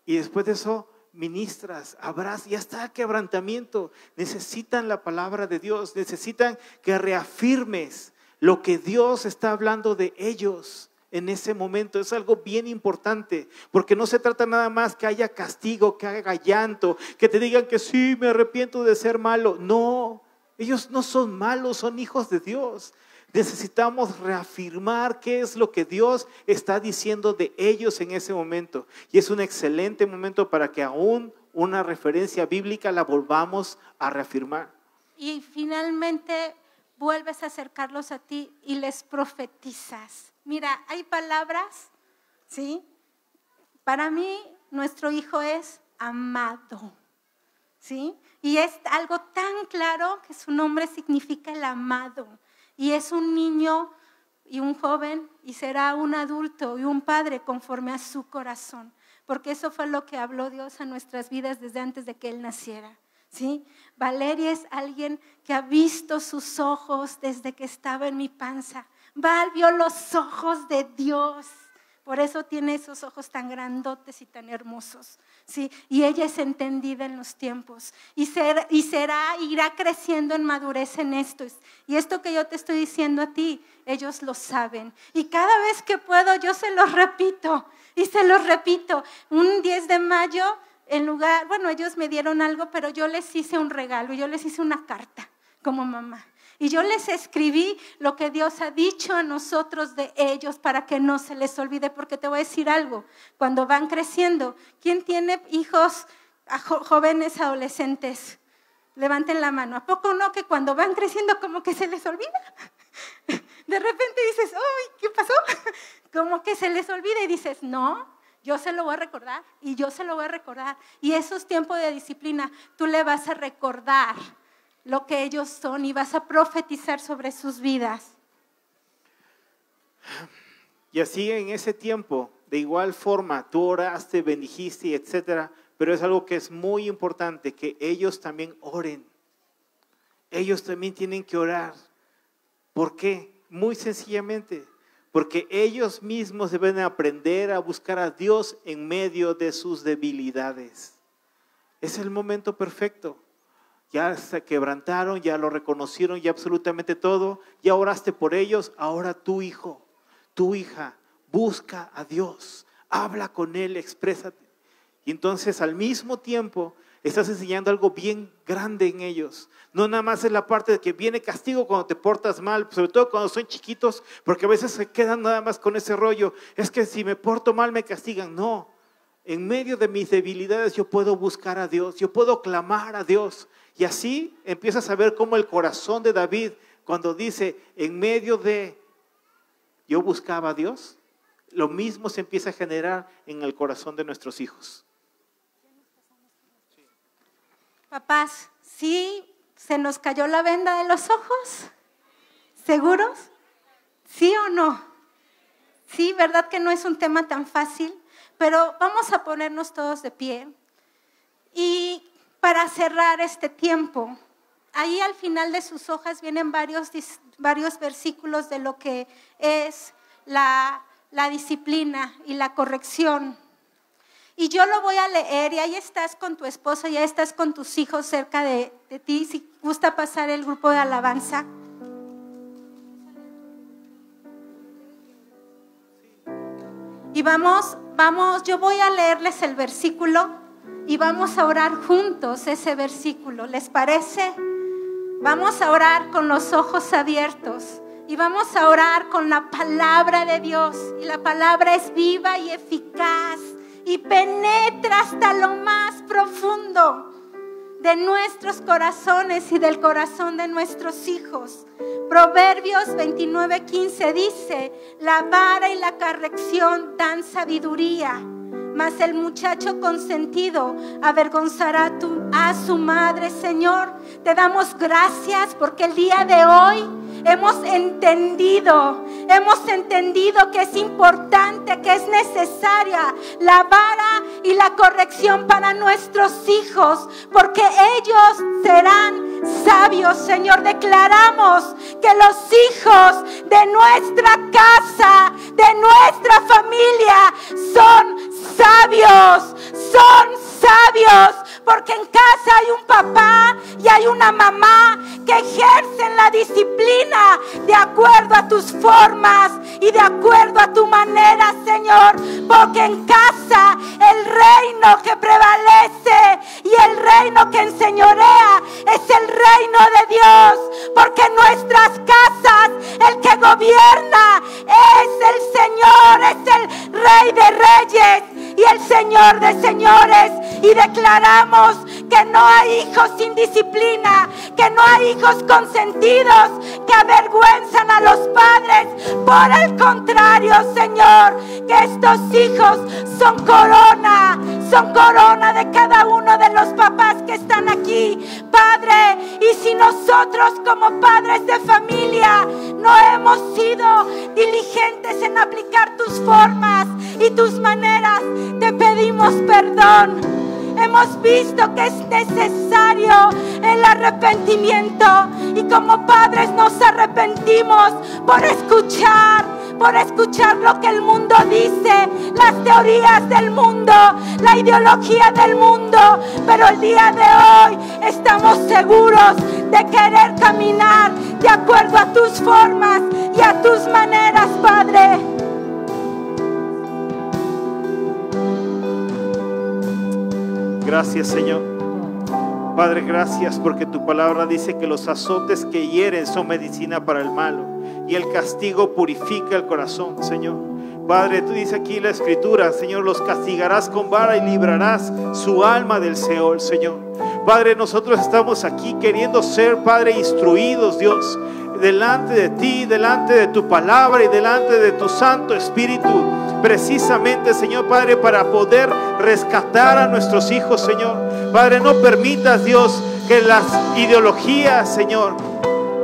y después de eso ministras, abrazas, ya está el quebrantamiento. Necesitan la palabra de Dios, necesitan que reafirmes lo que Dios está hablando de ellos en ese momento. Es algo bien importante, porque no se trata nada más que haya castigo, que haya llanto, que te digan que sí, me arrepiento de ser malo. No, ellos no son malos, son hijos de Dios. Necesitamos reafirmar qué es lo que Dios está diciendo de ellos en ese momento. Y es un excelente momento para que aún una referencia bíblica la volvamos a reafirmar. Y finalmente vuelves a acercarlos a ti y les profetizas. Mira, hay palabras, ¿sí? Para mí, nuestro hijo es amado, ¿sí? Y es algo tan claro que su nombre significa el amado. Y es un niño y un joven y será un adulto y un padre conforme a su corazón. Porque eso fue lo que habló Dios a nuestras vidas desde antes de que Él naciera. ¿Sí? Valeria es alguien que ha visto sus ojos desde que estaba en mi panza. Val vio los ojos de Dios. Por eso tiene esos ojos tan grandotes y tan hermosos, ¿sí? Y ella es entendida en los tiempos irá creciendo en madurez en esto. Y esto que yo te estoy diciendo a ti, ellos lo saben. Y cada vez que puedo yo se los repito y se los repito. Un 10 de mayo, ellos me dieron algo, pero yo les hice un regalo, yo les hice una carta como mamá. Y yo les escribí lo que Dios ha dicho a nosotros de ellos para que no se les olvide, porque te voy a decir algo, cuando van creciendo, ¿quién tiene hijos jóvenes adolescentes? Levanten la mano. ¿A poco no que cuando van creciendo como que se les olvida? De repente dices, ¡ay, qué pasó! Como que se les olvida y dices, no, yo se lo voy a recordar y yo se lo voy a recordar. Y esos tiempos de disciplina tú le vas a recordar lo que ellos son y vas a profetizar sobre sus vidas. Y así en ese tiempo, de igual forma, tú oraste, bendijiste, etcétera, pero es algo que es muy importante, que ellos también oren. Ellos también tienen que orar. ¿Por qué? Muy sencillamente, porque ellos mismos deben aprender a buscar a Dios en medio de sus debilidades. Es el momento perfecto. ya se quebrantaron, ya lo reconocieron, ya absolutamente todo, ya oraste por ellos. Ahora tu hijo, tu hija, busca a Dios, habla con Él, exprésate. Y entonces al mismo tiempo estás enseñando algo bien grande en ellos. No nada más es la parte de que viene castigo cuando te portas mal, sobre todo cuando son chiquitos, porque a veces se quedan nada más con ese rollo. Es que si me porto mal me castigan. No, en medio de mis debilidades yo puedo buscar a Dios, yo puedo clamar a Dios. Y así empiezas a ver cómo el corazón de David, cuando dice, en medio de yo buscaba a Dios, lo mismo se empieza a generar en el corazón de nuestros hijos. Papás, ¿sí se nos cayó la venda de los ojos? ¿Seguros? ¿Sí o no? Sí, ¿verdad que no es un tema tan fácil? Pero vamos a ponernos todos de pie. Y para cerrar este tiempo, ahí al final de sus hojas vienen varios versículos de lo que es la disciplina y la corrección. Y yo lo voy a leer, y ahí estás con tu esposa, ya estás con tus hijos cerca de ti, si gusta pasar el grupo de alabanza. Y vamos, yo voy a leerles el versículo y vamos a orar juntos ese versículo, ¿les parece? Vamos a orar con los ojos abiertos y vamos a orar con la palabra de Dios. Y la palabra es viva y eficaz y penetra hasta lo más profundo de nuestros corazones y del corazón de nuestros hijos. Proverbios 29:15 dice: la vara y la corrección dan sabiduría, mas el muchacho consentido avergonzará a su madre. Señor, te damos gracias porque el día de hoy hemos entendido que es importante, que es necesaria la vara y la corrección para nuestros hijos, porque ellos serán sabios. Señor, declaramos que los hijos de nuestra casa, de nuestra familia, son sabios, porque en casa hay un papá y hay una mamá que ejercen la disciplina de acuerdo a tus formas y de acuerdo a tu manera, Señor, porque en casa el reino que prevalece y el reino que enseñorea es el reino de Dios, porque en nuestras casas el que gobierna es el Señor, es el Rey de Reyes y el Señor de señores. Y declaramos que no hay hijos sin disciplina, que no hay hijos consentidos que avergüenzan a los padres. Por el contrario, Señor, que estos hijos son corona de cada uno de los papás que están aquí, Padre. Y si nosotros como padres de familia no hemos sido diligentes en aplicar tus formas y tus maneras, te pedimos perdón. Hemos visto que es necesario el arrepentimiento y como padres nos arrepentimos por escuchar lo que el mundo dice, las teorías del mundo, la ideología del mundo. Pero el día de hoy estamos seguros de querer caminar de acuerdo a tus formas y a tus maneras, Padre. Gracias, Señor. Padre, gracias porque tu palabra dice que los azotes que hieren son medicina para el malo y el castigo purifica el corazón, Señor. Padre, tú dices aquí en la Escritura, Señor, los castigarás con vara y librarás su alma del Seol, Señor. Padre, nosotros estamos aquí queriendo ser, Padre, instruidos, Dios, delante de ti, delante de tu palabra y delante de tu Santo Espíritu. Precisamente, Señor Padre, para poder rescatar a nuestros hijos, Señor. Padre, no permitas, Dios, que las ideologías, Señor,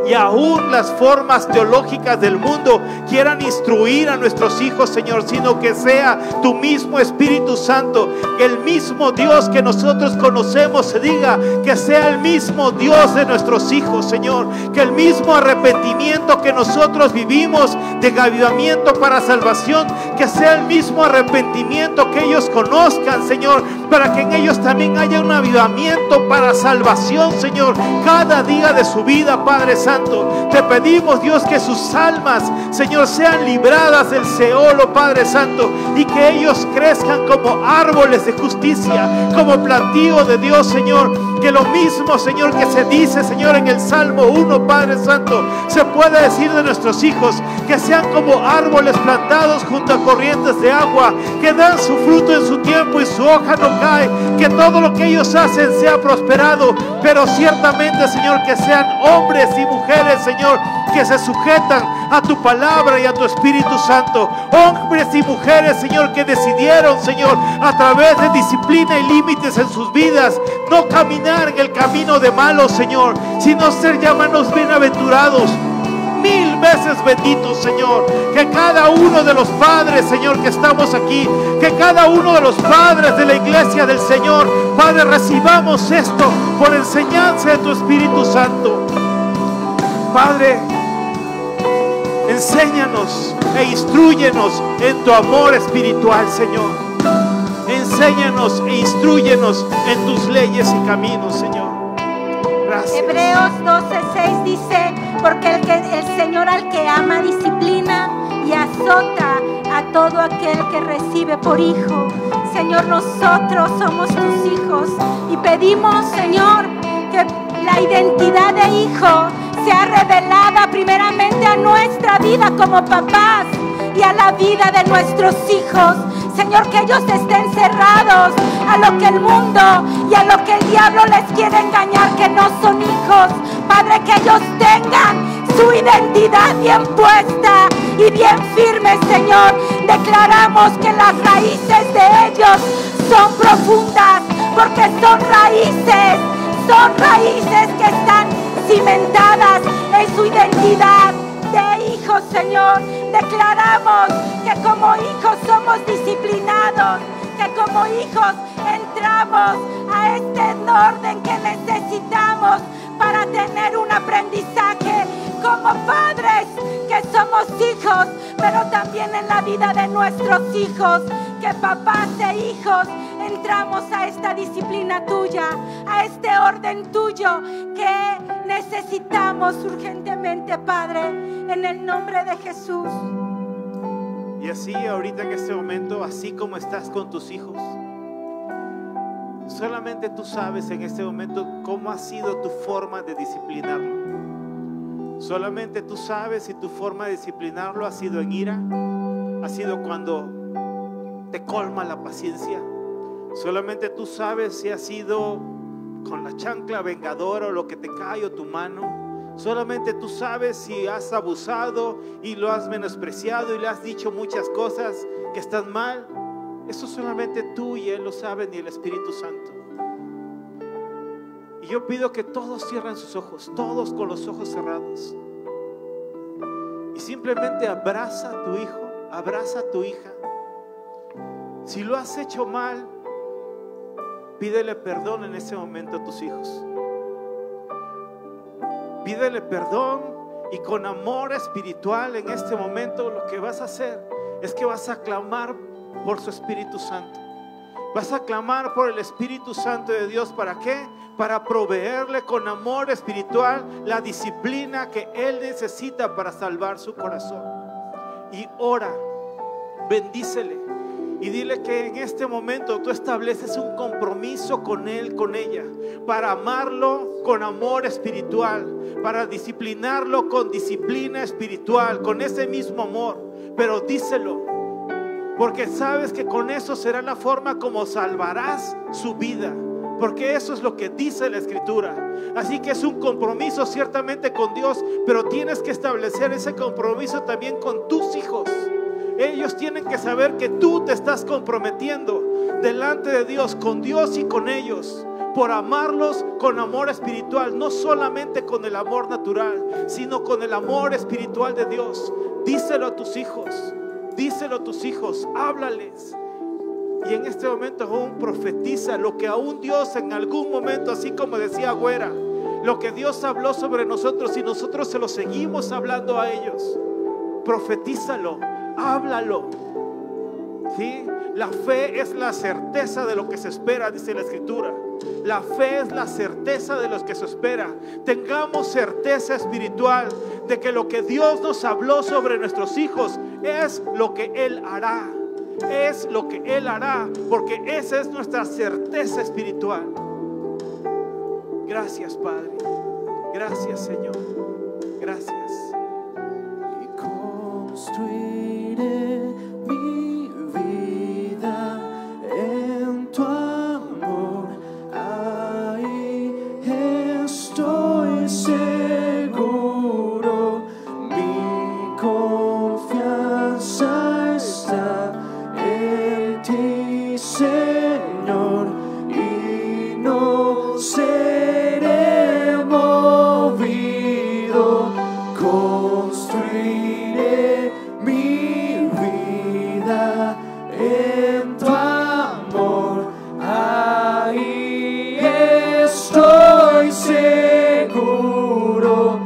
y aún las formas teológicas del mundo quieran instruir a nuestros hijos, Señor, sino que sea tu mismo Espíritu Santo, que el mismo Dios que nosotros conocemos se diga que sea el mismo Dios de nuestros hijos, Señor, que el mismo arrepentimiento que nosotros vivimos de avivamiento para salvación, que sea el mismo arrepentimiento que ellos conozcan, Señor, para que en ellos también haya un avivamiento para salvación, Señor, cada día de su vida, Padre Santo. Te pedimos, Dios, que sus almas, Señor, sean libradas del Seol, oh Padre Santo, y que ellos crezcan como árboles de justicia, como plantío de Dios, Señor. Que lo mismo, Señor, que se dice, Señor, en el Salmo 1, Padre Santo, se puede decir de nuestros hijos, que sean como árboles plantados junto a corrientes de agua, que dan su fruto en su tiempo y su hoja no cae, que todo lo que ellos hacen sea prosperado, pero ciertamente, Señor, que sean hombres y mujeres, Señor, que se sujetan a tu palabra y a tu Espíritu Santo. Hombres y mujeres, Señor, que decidieron, Señor, a través de disciplina y límites en sus vidas, no caminar en el camino de malos, Señor, sino ser llamados bienaventurados. 1000 veces benditos, Señor. Que cada uno de los padres, Señor, que estamos aquí, que cada uno de los padres de la iglesia del Señor, Padre, recibamos esto por enseñanza de tu Espíritu Santo. Padre, enséñanos e instrúyenos en tu amor espiritual, Señor. Enséñanos e instrúyenos en tus leyes y caminos, Señor. Gracias. Hebreos 12:6 dice: porque el Señor al que ama disciplina y azota a todo aquel que recibe por hijo. Señor, nosotros somos tus hijos y pedimos, Señor, que la identidad de hijo sea revelada primeramente a nuestra vida como papás y a la vida de nuestros hijos. Señor, que ellos estén cerrados a lo que el mundo y a lo que el diablo les quiere engañar, que no son hijos. Padre, que ellos tengan su identidad bien puesta y bien firme, Señor. Declaramos que las raíces de ellos son profundas, porque son raíces que están cimentadas en su identidad de hijos, Señor. Declaramos que como hijos somos disciplinados, que como hijos entramos a este orden que necesitamos para tener un aprendizaje como padres, que somos hijos, pero también en la vida de nuestros hijos, que papás e hijos entramos a esta disciplina tuya, a este orden tuyo que necesitamos urgentemente, Padre, en el nombre de Jesús. Y así ahorita en este momento, así como estás con tus hijos, solamente tú sabes en este momento cómo ha sido tu forma de disciplinarlo. Solamente tú sabes si tu forma de disciplinarlo ha sido en ira, ha sido cuando te colma la paciencia. Solamente tú sabes si ha sido con la chancla vengadora o lo que te cae o tu mano. Solamente tú sabes si has abusado y lo has menospreciado y le has dicho muchas cosas que están mal. Eso solamente tú y Él lo saben, y el Espíritu Santo. Y yo pido que todos cierren sus ojos, todos con los ojos cerrados, y simplemente abraza a tu hijo, abraza a tu hija. Si lo has hecho mal, pídele perdón en ese momento a tus hijos. Pídele perdón, y con amor espiritual en este momento lo que vas a hacer es que vas a clamar por su Espíritu Santo. Vas a clamar por el Espíritu Santo de Dios. ¿Para qué? Para proveerle con amor espiritual la disciplina que Él necesita para salvar su corazón. Y ora, bendícele y dile que en este momento tú estableces un compromiso con Él, con ella, para amarlo con amor espiritual, para disciplinarlo con disciplina espiritual, con ese mismo amor. Pero díselo, porque sabes que con eso será la forma como salvarás su vida, porque eso es lo que dice la Escritura. Así que es un compromiso ciertamente con Dios, pero tienes que establecer ese compromiso también con tus hijos. Ellos tienen que saber que tú te estás comprometiendo delante de Dios, con Dios y con ellos, por amarlos con amor espiritual, no solamente con el amor natural, sino con el amor espiritual de Dios. Díselo a tus hijos, díselo a tus hijos, háblales. Y en este momento aún profetiza lo que aún Dios en algún momento, así como decía Güera, lo que Dios habló sobre nosotros y nosotros se lo seguimos hablando a ellos. Profetízalo, háblalo. ¿Sí? La fe es la certeza de lo que se espera, dice la Escritura. La fe es la certeza de lo que se espera. Tengamos certeza espiritual de que lo que Dios nos habló sobre nuestros hijos es lo que Él hará. Es lo que Él hará, porque esa es nuestra certeza espiritual. Gracias, Padre. Gracias, Señor. Gracias. Y construiré mi vida en tu amor. Ahí estoy seguro. Mi confianza está en ti, Señor, y no seré movido. Construiré mi vida en tu amor. Ahí estoy seguro.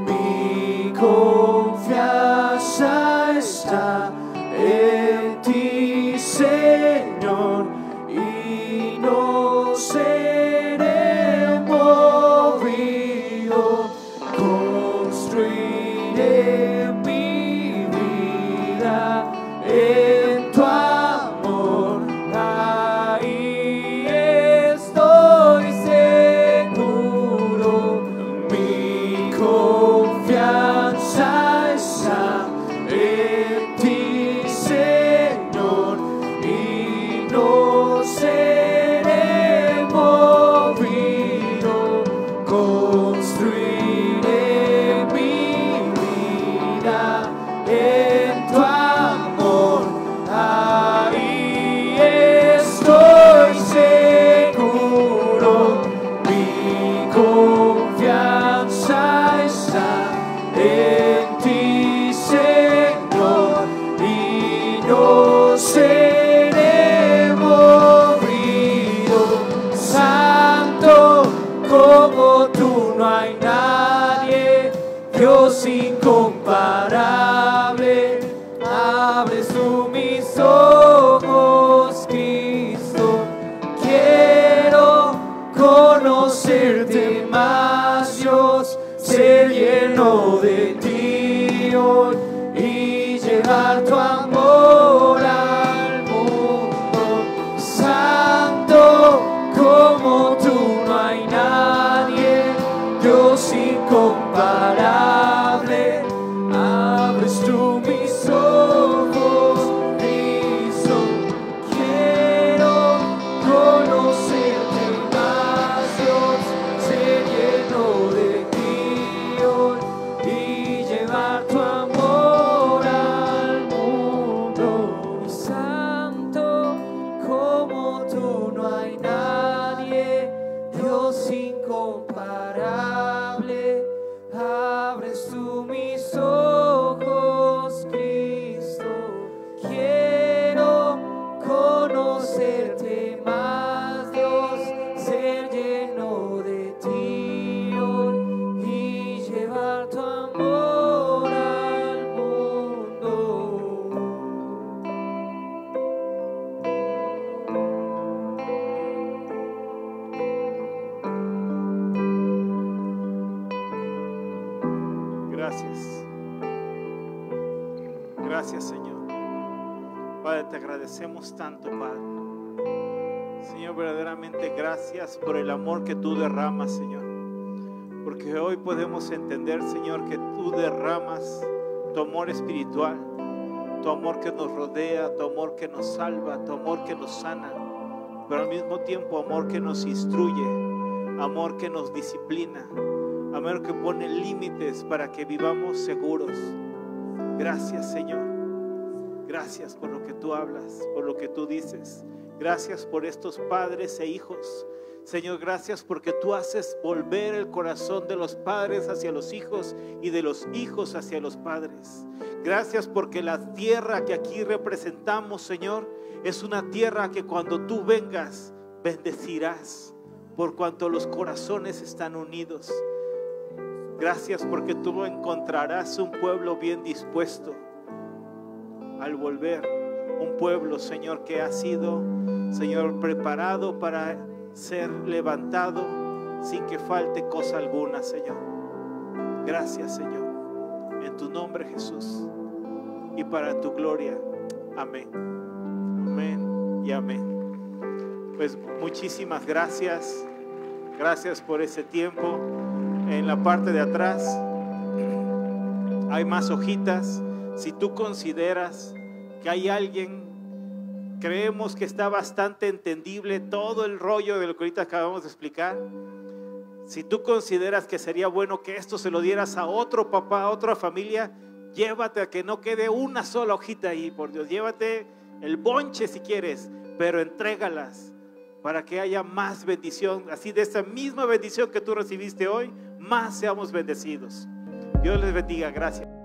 Mi confianza está en ti, Señor, y no seré movido. Construiré mi vida en tu amor. Ahí estoy seguro. Mi confianza está en ti, Señor, y no seré movido. Construiré mi vida en tu amor. Ahí estoy seguro. Mi confianza está en ti, Señor, y no seré movido. Santo, como tú no hay nadie, Dios incomparable. Abres tú mis ojos, Cristo. Quiero conocerte más, Dios, ser lleno de ti hoy y llevar tu amor al mundo. Santo, como tú no hay nadie, Dios incomparable. Abres tú mis ojos, Cristo. Quiero conocerte más, Dios, ser lleno de ti hoy y llevar tu amor al mundo. Santo, como tú no hay nadie, Dios incomparable. Abres tú mis ojos, Cristo. Quiero conocerte más, Dios, ser lleno de ti hoy y llevar tu amor al mundo. Gracias. Gracias, Señor. Padre, te agradecemos tanto, Padre. Señor, verdaderamente gracias por el amor que tú derramas, Señor. Porque hoy podemos entender, Señor, que tú derramas tu amor espiritual, tu amor que nos rodea, tu amor que nos salva, tu amor que nos sana, pero al mismo tiempo amor que nos instruye, amor que nos disciplina, amor que pone límites para que vivamos seguros. Gracias, Señor. Gracias por lo que tú hablas, por lo que tú dices. Gracias por estos padres e hijos, Señor, gracias porque tú haces volver el corazón de los padres hacia los hijos y de los hijos hacia los padres. Gracias porque la tierra que aquí representamos, Señor, es una tierra que cuando tú vengas bendecirás, por cuanto los corazones están unidos. Gracias porque tú encontrarás un pueblo bien dispuesto al volver. Un pueblo, Señor, que ha sido, Señor, preparado para ser levantado sin que falte cosa alguna, Señor. Gracias, Señor. En tu nombre, Jesús. Y para tu gloria. Amén. Amén y amén. Pues muchísimas gracias. Gracias por ese tiempo. En la parte de atrás hay más hojitas. Si tú consideras que hay alguien, creemos que está bastante entendible todo el rollo de lo que ahorita acabamos de explicar. Si tú consideras que sería bueno que esto se lo dieras a otro papá, a otra familia, llévate, a que no quede una sola hojita ahí, por Dios. Llévate el bonche si quieres, pero entrégalas para que haya más bendición. Así, de esa misma bendición que tú recibiste hoy, más seamos bendecidos. Dios les bendiga. Gracias.